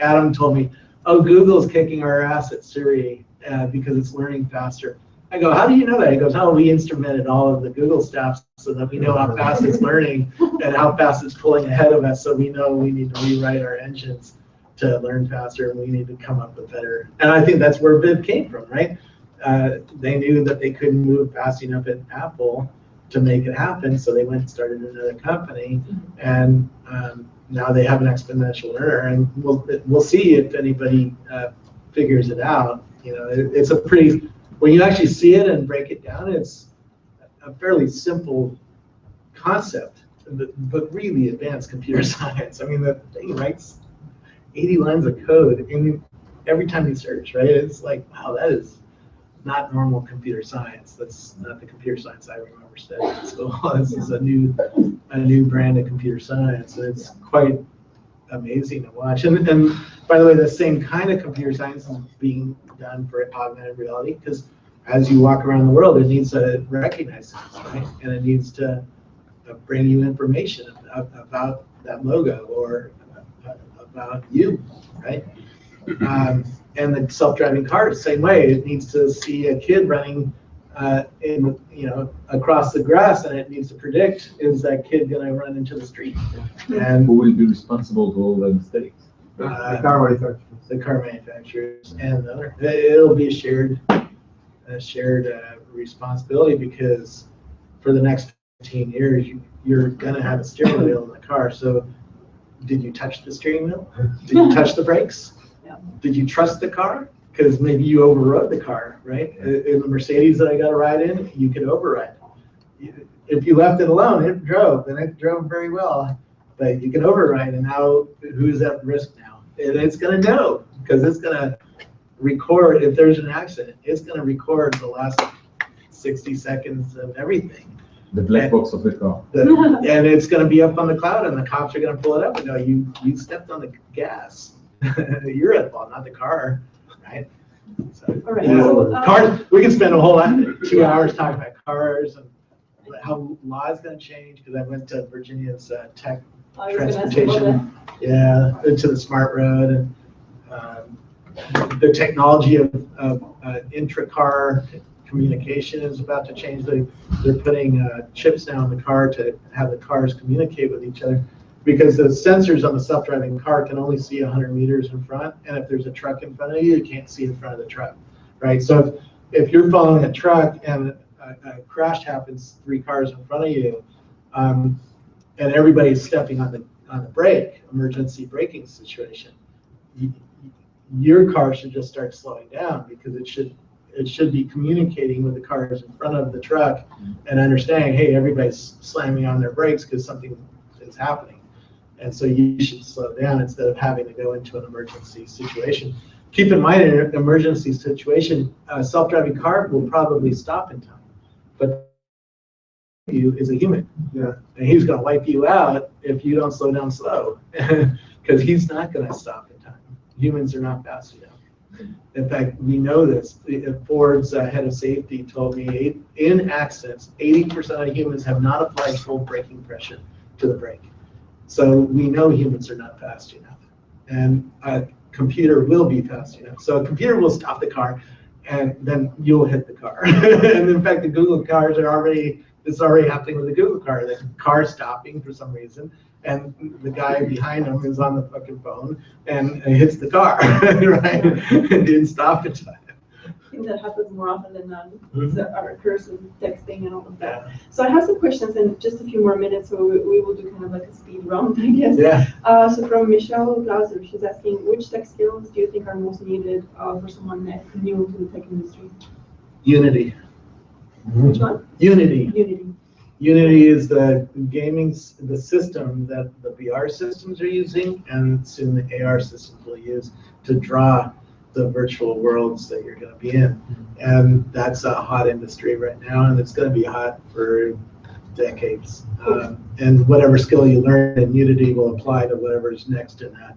Adam told me, oh, Google's kicking our ass at Siri because it's learning faster. I go, how do you know that? He goes, oh, we instrumented all of the Google staff so that we know how fast it's learning and how fast it's pulling ahead of us, so we know we need to rewrite our engines to learn faster, and we need to come up with better. And I think that's where Viv came from, right? They knew that they couldn't move fast enough at Apple to make it happen, so they went and started another company, and now they have an exponential learner, and we'll see if anybody figures it out. It's a pretty, when you actually see it and break it down, it's a fairly simple concept, but really advanced computer science. I mean, the thing writes 80 lines of code every time you search, right? It's like, wow, that is not normal computer science. That's not the computer science I remember studying at school. This is a new brand of computer science. And it's quite amazing to watch. And by the way, the same kind of computer science is being done for augmented reality, because as you walk around the world, it needs to recognize things, right? And it needs to bring you information about that logo or about you, right? And the self-driving car, same way. It needs to see a kid running across the grass, and it needs to predict, is that kid going to run into the street? And who will be responsible for all the mistakes? The car manufacturers. The car manufacturers and the other. It'll be a shared responsibility, because for the next 15 years, you're going to have a steering wheel in the car. So did you touch the steering wheel? Did you touch the brakes? Did you trust the car? Because maybe you overrode the car, right? In the Mercedes that I got a ride in, you could override. If you left it alone, it drove, and it drove very well. But you can override, and now who's at risk now? And it's going to know, because it's going to record, if there's an accident, it's going to record the last 60 seconds of everything. The black box of the car. And it's going to be up on the cloud, and the cops are going to pull it up and go, you stepped on the gas. You're at fault, not the car, right? So, All right. So, cars. We can spend a whole 2 hours talking about cars and how law is going to change. Because I went to Virginia's tech transportation, to the smart road, and the technology of intra-car communication is about to change. They're putting chips now in the car to have the cars communicate with each other, because the sensors on the self-driving car can only see 100 meters in front, and if there's a truck in front of you, you can't see in front of the truck, right? So if you're following a truck and a crash happens 3 cars in front of you, and everybody's stepping on the brake, emergency braking situation, your car should just start slowing down, because It should be communicating with the cars in front of the truck and understanding, hey, everybody's slamming on their brakes because something is happening. And so you should slow down instead of having to go into an emergency situation. Keep in mind, in an emergency situation, a self-driving car will probably stop in time, but you is a human. Yeah. And he's going to wipe you out if you don't slow down slow, because he's not going to stop in time. Humans are not fast enough. In fact, we know this. Ford's head of safety told me in accidents, 80% of humans have not applied full braking pressure to the brake. So we know humans are not fast enough. And a computer will be fast enough. So a computer will stop the car, and then you'll hit the car. And in fact, the Google cars are already, it's already happening with the Google car. The car's stopping for some reason, and the guy behind him is on the fucking phone and hits the car, right? And didn't stop in time. I think that happens more often than not. Mhm. So our cursive texting and all of that. So I have some questions in just a few more minutes, so we will do kind of like a speed round, I guess. Yeah. So from Michelle Glauser, she's asking, which tech skills do you think are most needed for someone new to the tech industry? Unity. Which one? Unity. Unity. Unity is the the system that the VR systems are using, and soon the AR systems will use to draw the virtual worlds that you're going to be in. And that's a hot industry right now, and it's going to be hot for decades. And whatever skill you learn in Unity will apply to whatever's next in that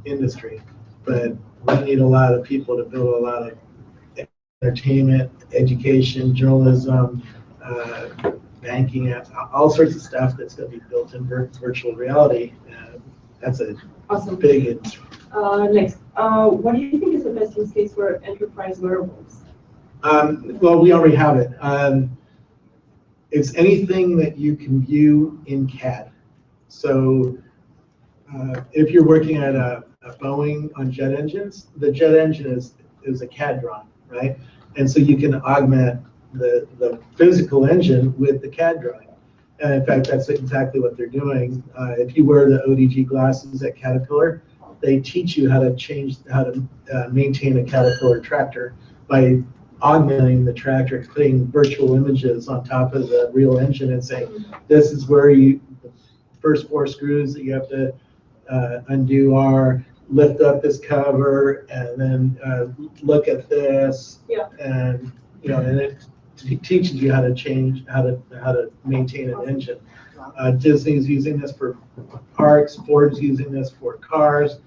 industry. But we need a lot of people to build a lot of entertainment, education, journalism, banking apps, all sorts of stuff that's going to be built in virtual reality. That's a Awesome. big industry. Next, what do you think is the best use case for enterprise wearables? Well, we already have it. It's anything that you can view in CAD. So if you're working at a Boeing on jet engines, the jet engine is a CAD drawing, right? And so you can augment the physical engine with the CAD drawing. And in fact, that's exactly what they're doing. If you wear the ODG glasses at Caterpillar, they teach you how to maintain a Caterpillar tractor by augmenting the tractor, putting virtual images on top of the real engine and saying, this is where the first 4 screws that you have to undo are, lift up this cover, and then look at this. Yeah. And and it teaches you how to maintain an engine. Disney's using this for parks. Ford's using this for cars.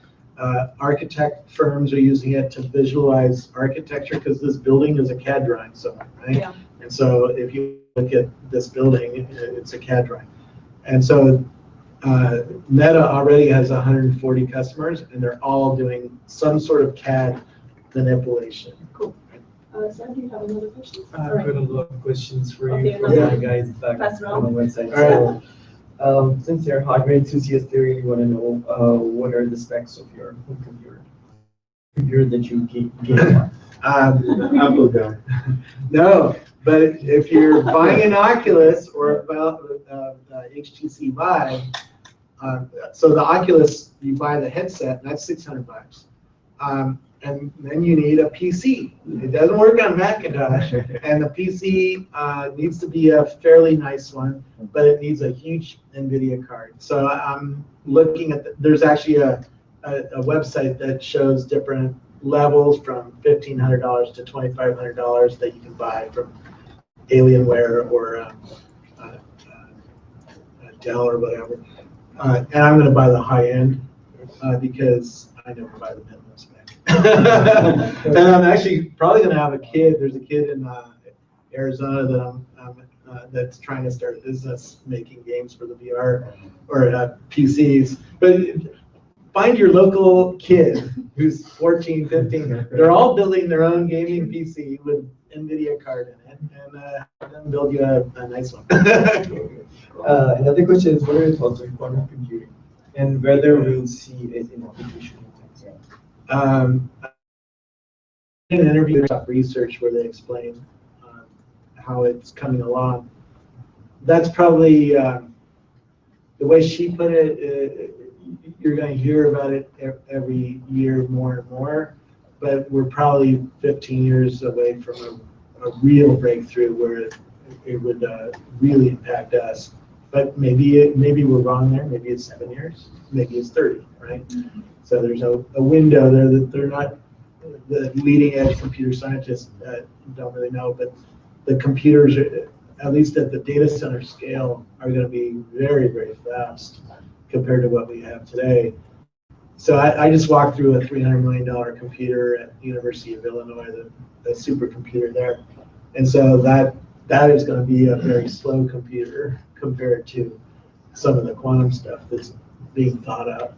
Architect firms are using it to visualize architecture because this building is a CAD drawing somewhere, right? Yeah. And so if you look at this building, it's a CAD drawing. And so Meta already has 140 customers, and they're all doing some sort of CAD manipulation. Cool. Sam, do you have another question? I've All right. got a lot of questions for Okay, you from another the guys back pass on the website. All So, since you're hardware enthusiasts, they really want to know what are the specs of your home computer that you game on. Apple guy. No, but if you're buying an Oculus or HTC Vive, so the Oculus, you buy the headset, and that's $600. And then you need a PC. It doesn't work on Macintosh, and the PC needs to be a fairly nice one, but it needs a huge NVIDIA card. So I'm looking at, there's actually a website that shows different levels from $1,500 to $2,500 that you can buy from Alienware or Dell or whatever. And I'm going to buy the high end because I never buy the minimum spec. And I'm actually probably going to have a kid. There's a kid in Arizona that that's trying to start a business making games for the VR or PCs. But find your local kid who's 14, 15. They're all building their own gaming PC with NVIDIA card in it, and have them build you a nice one. Another question is, what are your thoughts on quantum computing and whether we'll see it in application? In an interview about research where they explain how it's coming along. That's probably the way she put it. You're going to hear about it every year more and more. but we're probably 15 years away from a real breakthrough where it would really impact us. But maybe we're wrong there. Maybe it's 7 years. Maybe it's 30, right? So there's a window there that they're not, the leading edge computer scientists don't really know, but the computers, at least at the data center scale, are going to be very, very fast compared to what we have today. So I just walked through a $300 million computer at the University of Illinois, the supercomputer there. And so that is going to be a very slow computer compared to some of the quantum stuff that's being thought out,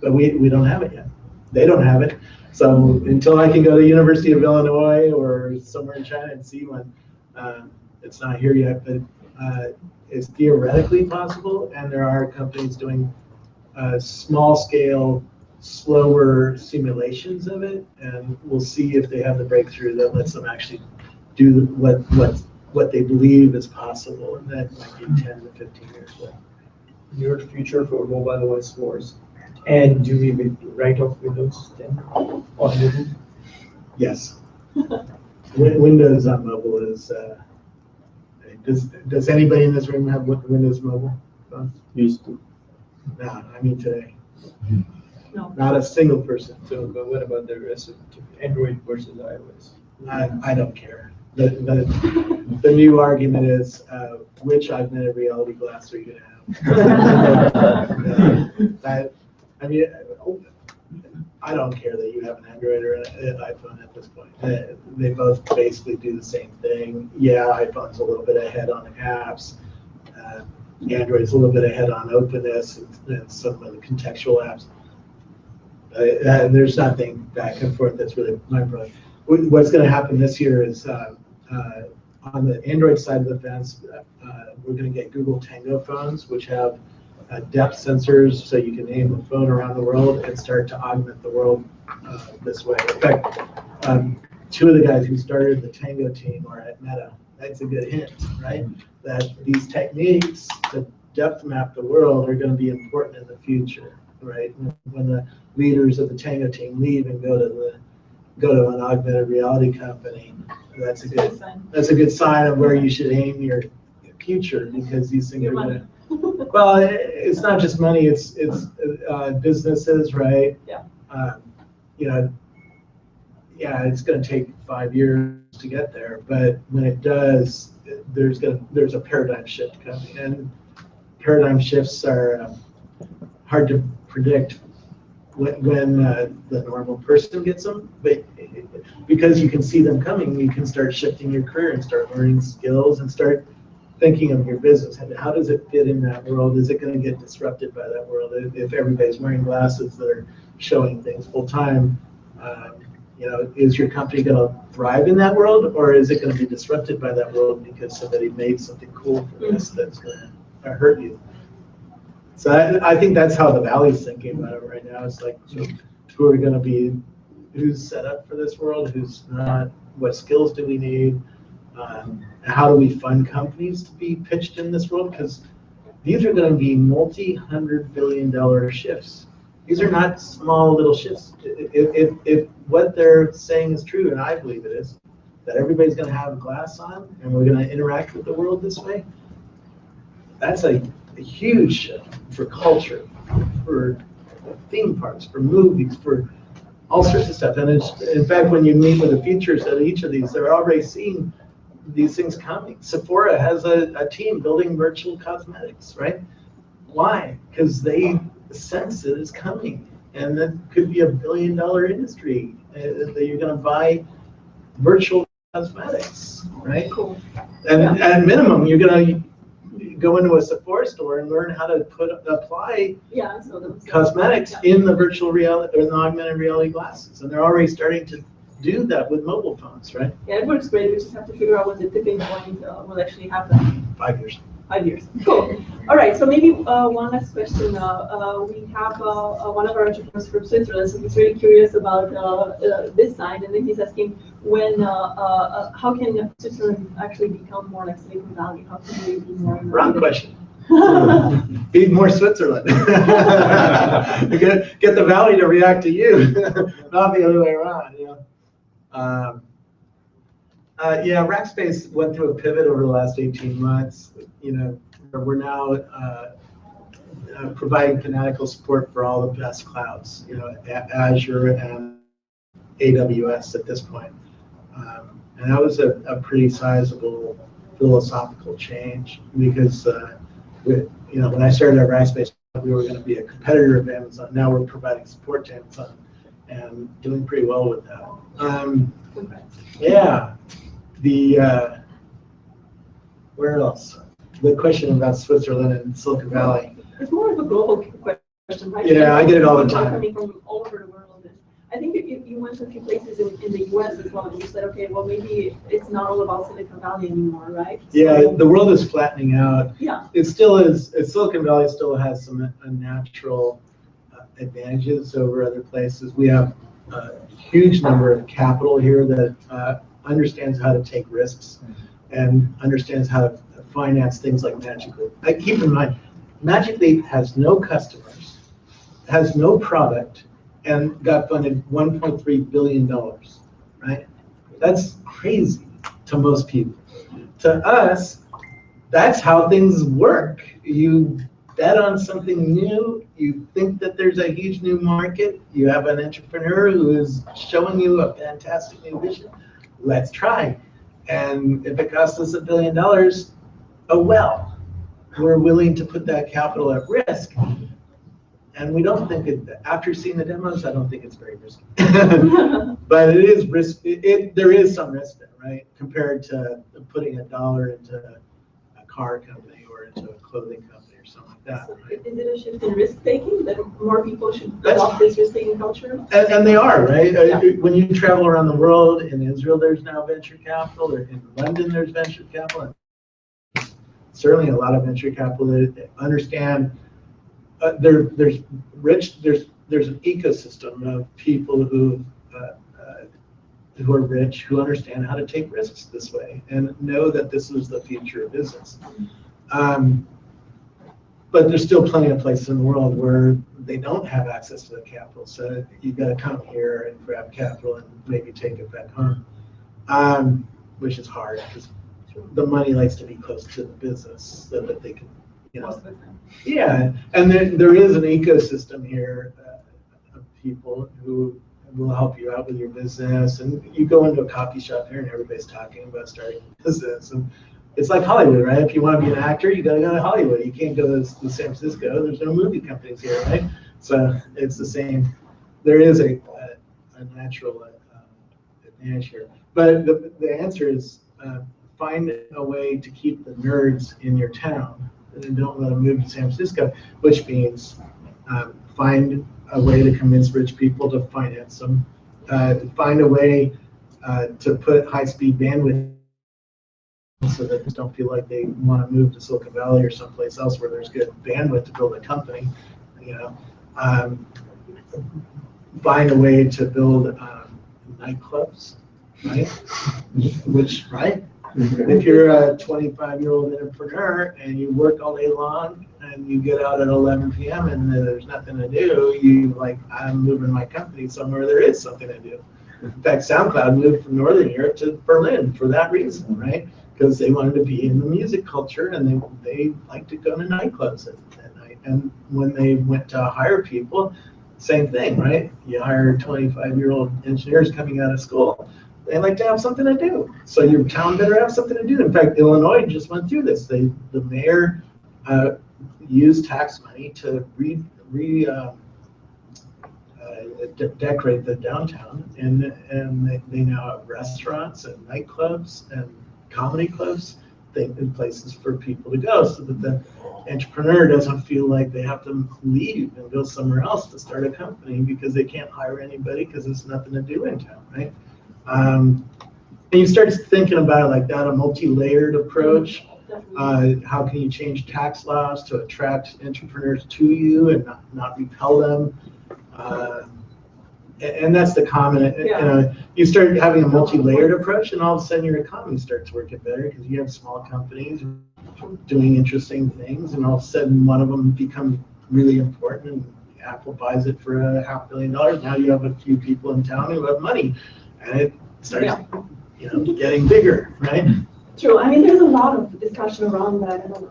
but we don't have it yet. They don't have it. So until I can go to the University of Illinois or somewhere in China and see one, it's not here yet, but it's theoretically possible, and there are companies doing small scale, slower simulations of it, and we'll see if they have the breakthrough that lets them actually do what they believe is possible, and that might be 10 to 15 years away. Your future for mobile OS 4s. And do we write off Windows 10 on mobile? Yes. Windows on mobile is, does anybody in this room have Windows mobile phones? Used to. No, I mean today. No. Not a single person. So, but what about the rest of Android versus iOS? I don't care. The new argument is, which augmented reality glass are you going to have? I mean, I don't care that you have an Android or an iPhone at this point. They both basically do the same thing. Yeah, iPhone's a little bit ahead on apps. Android's a little bit ahead on openness and some of the contextual apps. There's nothing back and forth that's really mind-blowing. What's going to happen this year is on the Android side of the fence, we're going to get Google Tango phones, which have depth sensors, so you can aim a phone around the world and start to augment the world this way. In fact, two of the guys who started the Tango team are at Meta. That's a good hint, right? That these techniques to depth map the world are going to be important in the future, right? When the leaders of the Tango team leave and go to an augmented reality company, that's a good sign of where you should aim your future, because these things are going to. Well, it's not just money; it's businesses, right? Yeah. Yeah, it's going to take 5 years to get there, but when it does, there's a paradigm shift coming, and paradigm shifts are hard to predict when the normal person gets them, but because you can see them coming, you can start shifting your career and start learning skills and start thinking of your business. How does it fit in that world? Is it going to get disrupted by that world? If everybody's wearing glasses that are showing things full time, is your company going to thrive in that world, or is it going to be disrupted by that world because somebody made something cool for this that's going to hurt you? So I think that's how the Valley's thinking about it right now. It's like, who are going to be, who's set up for this world, who's not, what skills do we need, how do we fund companies to be pitched in this world? Because these are going to be multi-$100 billion shifts. These are not small little shifts. If what they're saying is true, and I believe it is, that everybody's going to have a glass on and we're going to interact with the world this way, that's a huge shift for culture, for theme parks, for movies, for all sorts of stuff. And in fact, when you meet with the futurists at each of these, they're already seeing these things coming. Sephora has a team building virtual cosmetics, right? Why? Because they sense it is coming, and that could be $1 billion industry that you're going to buy virtual cosmetics, right? Cool. And at minimum, you're going to go into a Sephora store and learn how to apply cosmetics in the virtual reality or the augmented reality glasses, and they're already starting to do that with mobile phones, right? Yeah, it works great. We just have to figure out when the tipping point will actually happen. 5 years. 5 years. Cool. All right. So maybe one last question. We have one of our entrepreneurs from Switzerland, so he's really curious about this side, and then he's asking how can Switzerland actually become more like Silicon Valley? How can we be more? Wrong question. Be more Switzerland. Get the valley to react to you, not the other way around. You know. Yeah, Rackspace went through a pivot over the last 18 months. You know, we're now providing canonical support for all the best clouds. You know, Azure and AWS at this point. And that was a pretty sizable philosophical change because, you know, when I started at Rackspace, we were going to be a competitor of Amazon. Now we're providing support to Amazon and doing pretty well with that. Yeah. Where else? The question about Switzerland and Silicon Valley. It's more of a global question, right? Yeah, I get it all the People time. coming from all over the world. I think you mentioned a few places in the US as well, and you said, okay, well, maybe it's not all about Silicon Valley anymore, right? Yeah, the world is flattening out. Yeah. It still is. Silicon Valley still has some natural advantages over other places. We have a huge number of capital here that understands how to take risks and understands how to finance things like Magic Leap. Keep in mind, Magic Leap has no customers, has no product, and got funded $1.3 billion, right? That's crazy to most people. To us, that's how things work. You bet on something new, you think that there's a huge new market, you have an entrepreneur who is showing you a fantastic new vision, let's try. And if it costs us $1 billion, oh well, we're willing to put that capital at risk. And we don't think it, after seeing the demos, I don't think it's very risky. But it is risk. There is some risk there, right? Compared to putting $1 into a car company or into a clothing company or something like that. So Right? is it a shift in risk taking that more people should adopt this risk taking culture? And they are, right? Yeah. When you travel around the world, in Israel, there's now venture capital, or in London, there's venture capital. Certainly a lot of venture capital that understand. There's an ecosystem of people who are rich, who understand how to take risks this way and know that this is the future of business. But there's still plenty of places in the world where they don't have access to the capital. So you've got to come here and grab capital and maybe take it back home, which is hard because the money likes to be close to the business so that they can, you know. Yeah, and there is an ecosystem here of people who will help you out with your business. And you go into a coffee shop here and everybody's talking about starting a business. And it's like Hollywood, right? If you want to be an actor, you got to go to Hollywood. You can't go to San Francisco. There's no movie companies here, right? So it's the same. There is a natural advantage here. But the answer is find a way to keep the nerds in your town and don't let them move to San Francisco, which means find a way to convince rich people to finance them, find a way to put high-speed bandwidth so that they don't feel like they want to move to Silicon Valley or someplace else where there's good bandwidth to build a company, you know. Find a way to build nightclubs, right? Which, right? If you're a 25-year-old entrepreneur and you work all day long and you get out at 11 p.m. and there's nothing to do, you like, I'm moving my company somewhere there is something to do. In fact, SoundCloud moved from Northern Europe to Berlin for that reason, right? Because they wanted to be in the music culture and they like to go to nightclubs at night. And when they went to hire people, same thing, right? You hire 25-year-old engineers coming out of school. They like to have something to do. So your town better have something to do. In fact, Illinois just went through this. The mayor used tax money to decorate the downtown, and they now have restaurants and nightclubs and comedy clubs, and places for people to go, so that the entrepreneur doesn't feel like they have to leave and go somewhere else to start a company because they can't hire anybody because there's nothing to do in town, right? And you start thinking about it like that, a multi-layered approach. How can you change tax laws to attract entrepreneurs to you and not repel them? And that's the common, you know, you start having a multi-layered approach and all of a sudden your economy starts working better because you have small companies doing interesting things and all of a sudden one of them becomes really important and Apple buys it for $500 million. Now you have a few people in town who have money and it starts, you know, getting bigger, right? True. I mean, there's a lot of discussion around that. And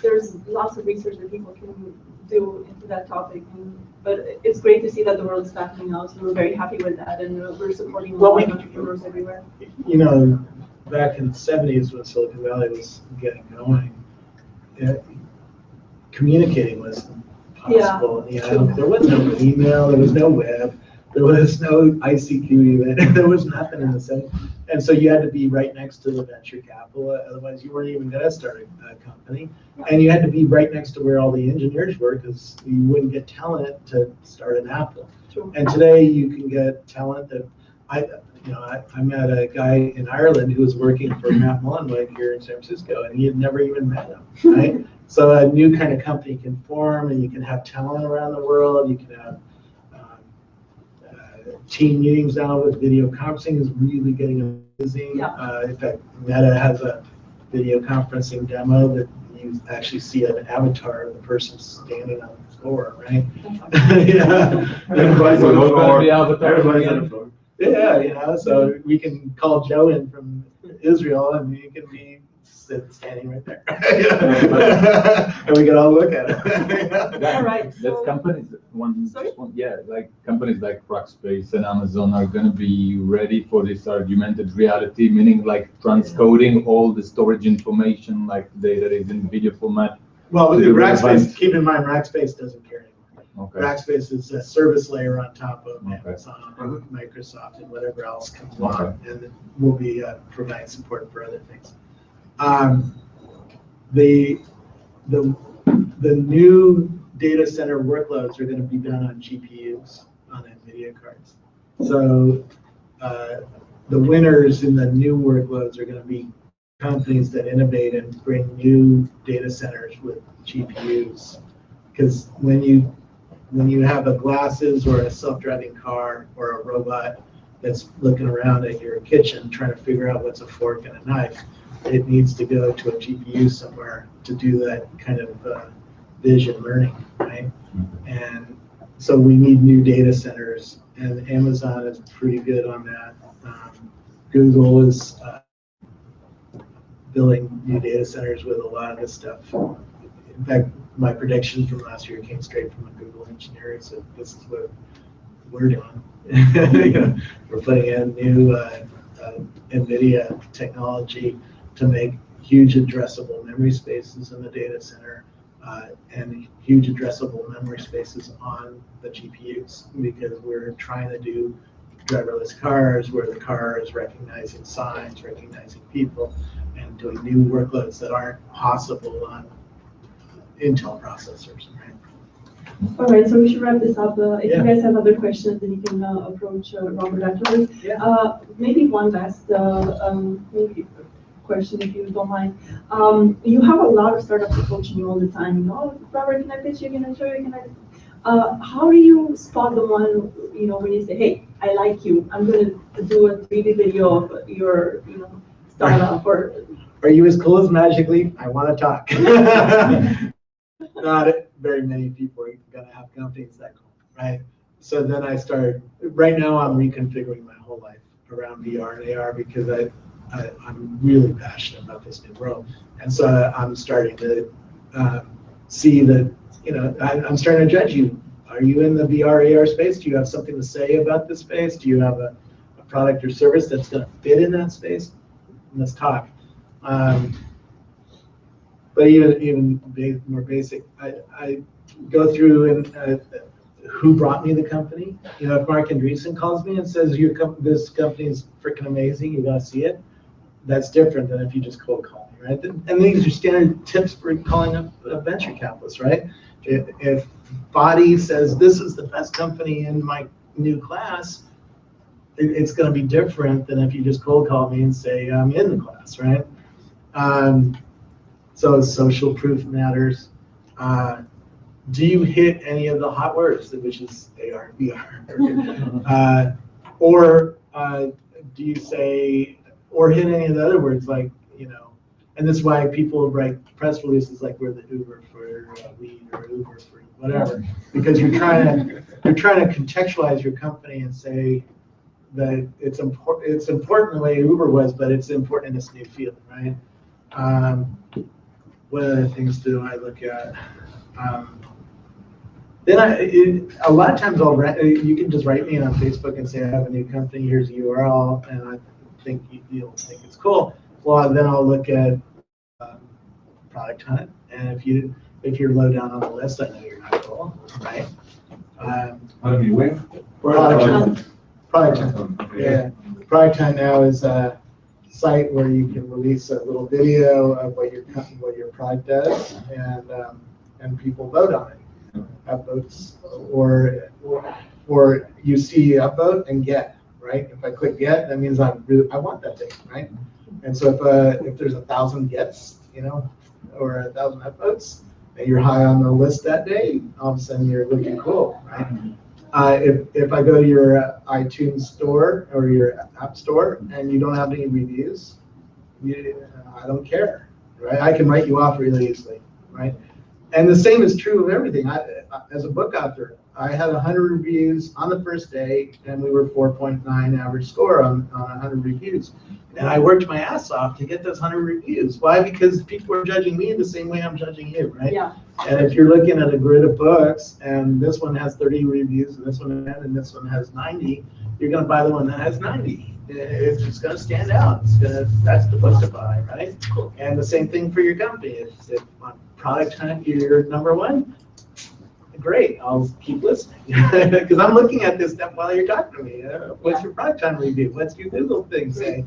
there's lots of research that people can do into that topic. But it's great to see that the world is happening now. So we're very happy with that, and we're supporting a lot of entrepreneurs everywhere. You know, back in the 70s when Silicon Valley was getting going, communicating was possible. You know, there was no email, there was no web, there was no ICQ even, there was nothing in the 70s. And so you had to be right next to the venture capital, otherwise you weren't even going to start a company. And you had to be right next to where all the engineers were because you wouldn't get talent to start an Apple. True. And today you can get talent that I met a guy in Ireland who was working for Matt Mullenweg here in San Francisco, and he had never even met him, right? So a new kind of company can form, and you can have talent around the world. You can have team meetings now with video conferencing is really getting amazing. In fact, Meta has a video conferencing demo that you actually see an avatar of the person standing on the floor, right? Yeah. Everybody's on the floor. Everybody's on the floor. Yeah, you know, so we can call Joe in from Israel and he can be standing right there. And we can all look at it. All right. That's So, companies, Sorry? like companies like Rackspace and Amazon are going to be ready for this augmented reality, meaning like transcoding all the storage information, like the data is in video format. Well, to the Rackspace, relevant- keep in mind, Rackspace doesn't care anymore. Okay. Rackspace is a service layer on top of Okay. Amazon and Microsoft and whatever else comes Okay. along, and we'll be providing support for other things. The new data center workloads are going to be done on GPUs, on NVIDIA cards. So the winners in the new workloads are going to be companies that innovate and bring new data centers with GPUs. Because when you have a glasses or a self-driving car or a robot that's looking around at your kitchen trying to figure out what's a fork and a knife, it needs to go to a GPU somewhere to do that kind of vision learning, right? And so we need new data centers, and Amazon is pretty good on that. Google is building new data centers with a lot of this stuff. In fact, my prediction from last year came straight from a Google engineer. So this is what we're doing. You know, we're putting in new NVIDIA technology to make huge addressable memory spaces in the data center and huge addressable memory spaces on the GPUs, because we're trying to do driverless cars where the car is recognizing signs, recognizing people, and doing new workloads that aren't possible on Intel processors, right? all right, so we should wrap this up. If you guys have other questions, then you can approach Robert afterwards. Maybe one last maybe question, if you don't mind. You have a lot of startups approaching you all the time. You know, oh, Robert, can I pitch you? Can I show you? Can I? How do you spot the one, you know, when you say, hey, I like you, I'm going to do a 3D video of your, you know, startup, or... Are you as cool as Magic Leap? I want to talk. Not very many people are going to have companies that cool, right? So then I started, right now I'm reconfiguring my whole life around VR and AR because I'm really passionate about this new world. And so I'm starting to see that, you know, I'm starting to judge you. Are you in the VR, AR space? Do you have something to say about this space? Do you have a product or service that's going to fit in that space? Let's talk. But even more basic, I go through and who brought me the company. You know, if Mark Andreessen calls me and says this company is freaking amazing, you gotta see it. That's different than if you just cold call me, right? And these are standard tips for calling up a venture capitalist, right? If Body says this is the best company in my new class, it's going to be different than if you just cold call me and say I'm in the class, right? So social proof matters. do you hit any of the hot words, which is AR and VR? Or do you say, or hit any of the other words like, and this is why people write press releases like we're the Uber for weed or Uber for whatever, because you're trying to contextualize your company and say that it's important the way Uber was, but it's important in this new field, right? What other things do I look at? Then a lot of times you can just write me on Facebook and say I have a new company, here's a URL, and I think you'll think it's cool. Well, then I'll look at product hunt, and if you're low down on the list, I know you're not cool, right? How do you win? Product hunt. Yeah, product hunt now is a site where you can release a little video of what your product does, and people vote on it. Upvotes, or you see upvote and get, right? If I click get, that means I want that thing, right? And so if there's 1,000 gets, or 1,000 upvotes, and you're high on the list that day, all of a sudden you're looking cool, right? If I go to your iTunes store or your app store and you don't have any reviews, I don't care, right? I can write you off really easily, right? And the same is true of everything. As a book author, I had 100 reviews on the first day, and we were 4.9 average score on 100 reviews. And I worked my ass off to get those 100 reviews. Why? Because people are judging me the same way I'm judging you, right? Yeah. And if you're looking at a grid of books, and this one has 30 reviews, and this one has 90, you're going to buy the one that has 90. It's going to stand out. That's the book to buy, right? Cool. And the same thing for your company. If on product hunt you're number one, great, I'll keep listening. Because I'm looking at this stuff while you're talking to me. What's your product hunt review? What's your Google thing say?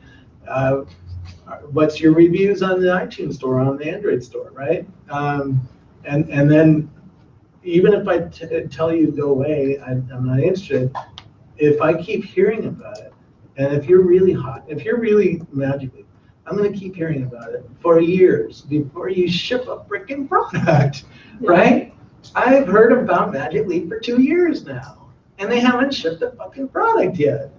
What's your reviews on the iTunes store, on the Android store, right? And then even if I tell you to go away, I'm not interested. If I keep hearing about it, and if you're really hot, if you're really Magically, I'm going to keep hearing about it for years before you ship a freaking product, right? I've heard about Magic Leap for 2 years now, and they haven't shipped a fucking product yet.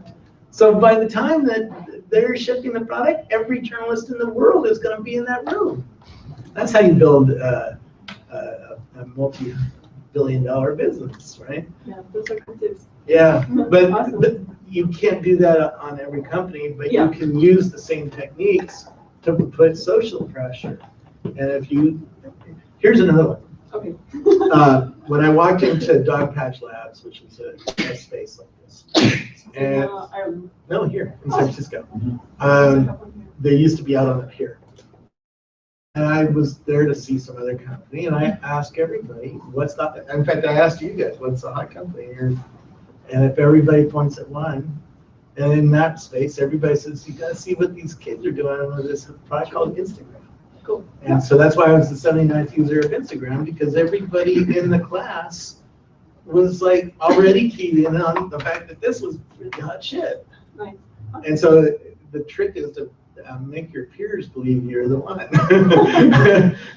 So by the time that they're shipping the product, every journalist in the world is going to be in that room. That's how you build a multi-billion-dollar business, right? Yeah, those are good tips. Yeah, but, Awesome. but you can't do that on every company, but Yeah. you can use the same techniques to put social pressure. And here's another one. Okay. When I walked into Dogpatch Labs, which is a space like this, and Ireland. no, here in Oh. San Francisco, There's they used to be out on the pier. And I was there to see some other company, and I asked everybody, in fact, I asked you guys, what's the hot company here? And if everybody points at one, and in that space, everybody says, you gotta see what these kids are doing with this product called Instagram. Cool. And so that's why I was the 79th user of Instagram, because everybody in the class was like already keyed in on the fact that this was really hot shit. Nice. And so the trick is to make your peers believe you're the one.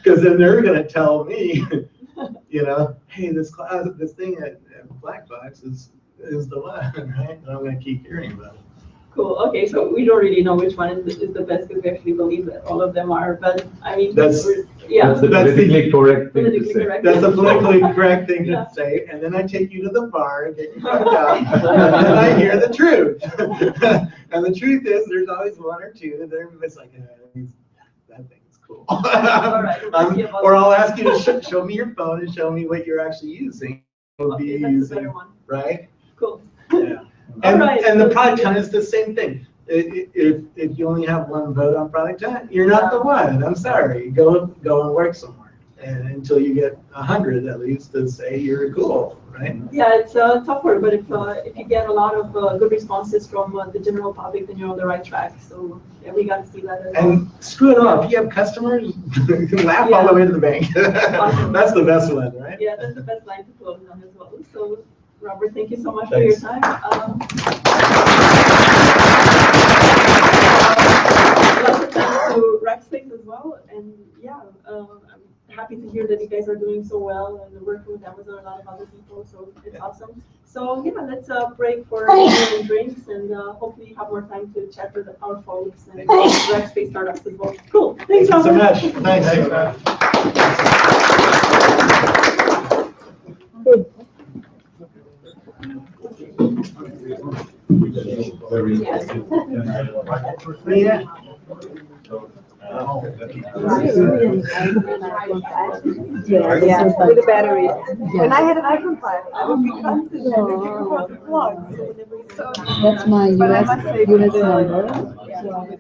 Because then they're going to tell me, hey, this thing at Blackbox is the one, right? And I'm going to keep hearing about it. Cool. Okay, so we don't really know which one is the best because we actually believe that all of them are. But I mean, That's That's yeah, the politically correct thing to politically say. correct. That's a politically correct thing Yeah. to say, and then I take you to the bar and get you fucked up, and then I hear the truth. And the truth is, there's always one or two that everybody's like, that thing is cool. All right, we'll see about Or I'll ask you to show me your phone and show me what you're actually using. Will be Okay, that's a using, better one. right? Cool. Yeah. All And, right, and the so- product hunt is the same thing. If you only have one vote on product hunt, you're not the one. I'm sorry. Go and work somewhere, and until you get 100 at least to say you're cool, right? Yeah, it's tougher, but if you get a lot of good responses from the general public, then you're on the right track. So yeah, we got to see that as well. And screw it all. If you have customers, you can laugh all the way to the bank. Awesome. That's the best one, right? Yeah, that's the best line to close on as well. So, Robert, thank you so much Thanks. for your time. Lots of thanks to Rackspace as well. And yeah, happy to hear that you guys are doing so well and working with Amazon and a lot of other people, so it's awesome. So yeah, let's break for dinner and drinks, and hopefully you have more time to chat with our folks and Rackspace startups as well. Cool. Thanks, Thank you so Robert. much. Thanks. Yeah. Yeah, with the battery. When I had an iPhone 5, I would be constant looking for the vlogs. So That's my but I US must say unit the- number. yeah.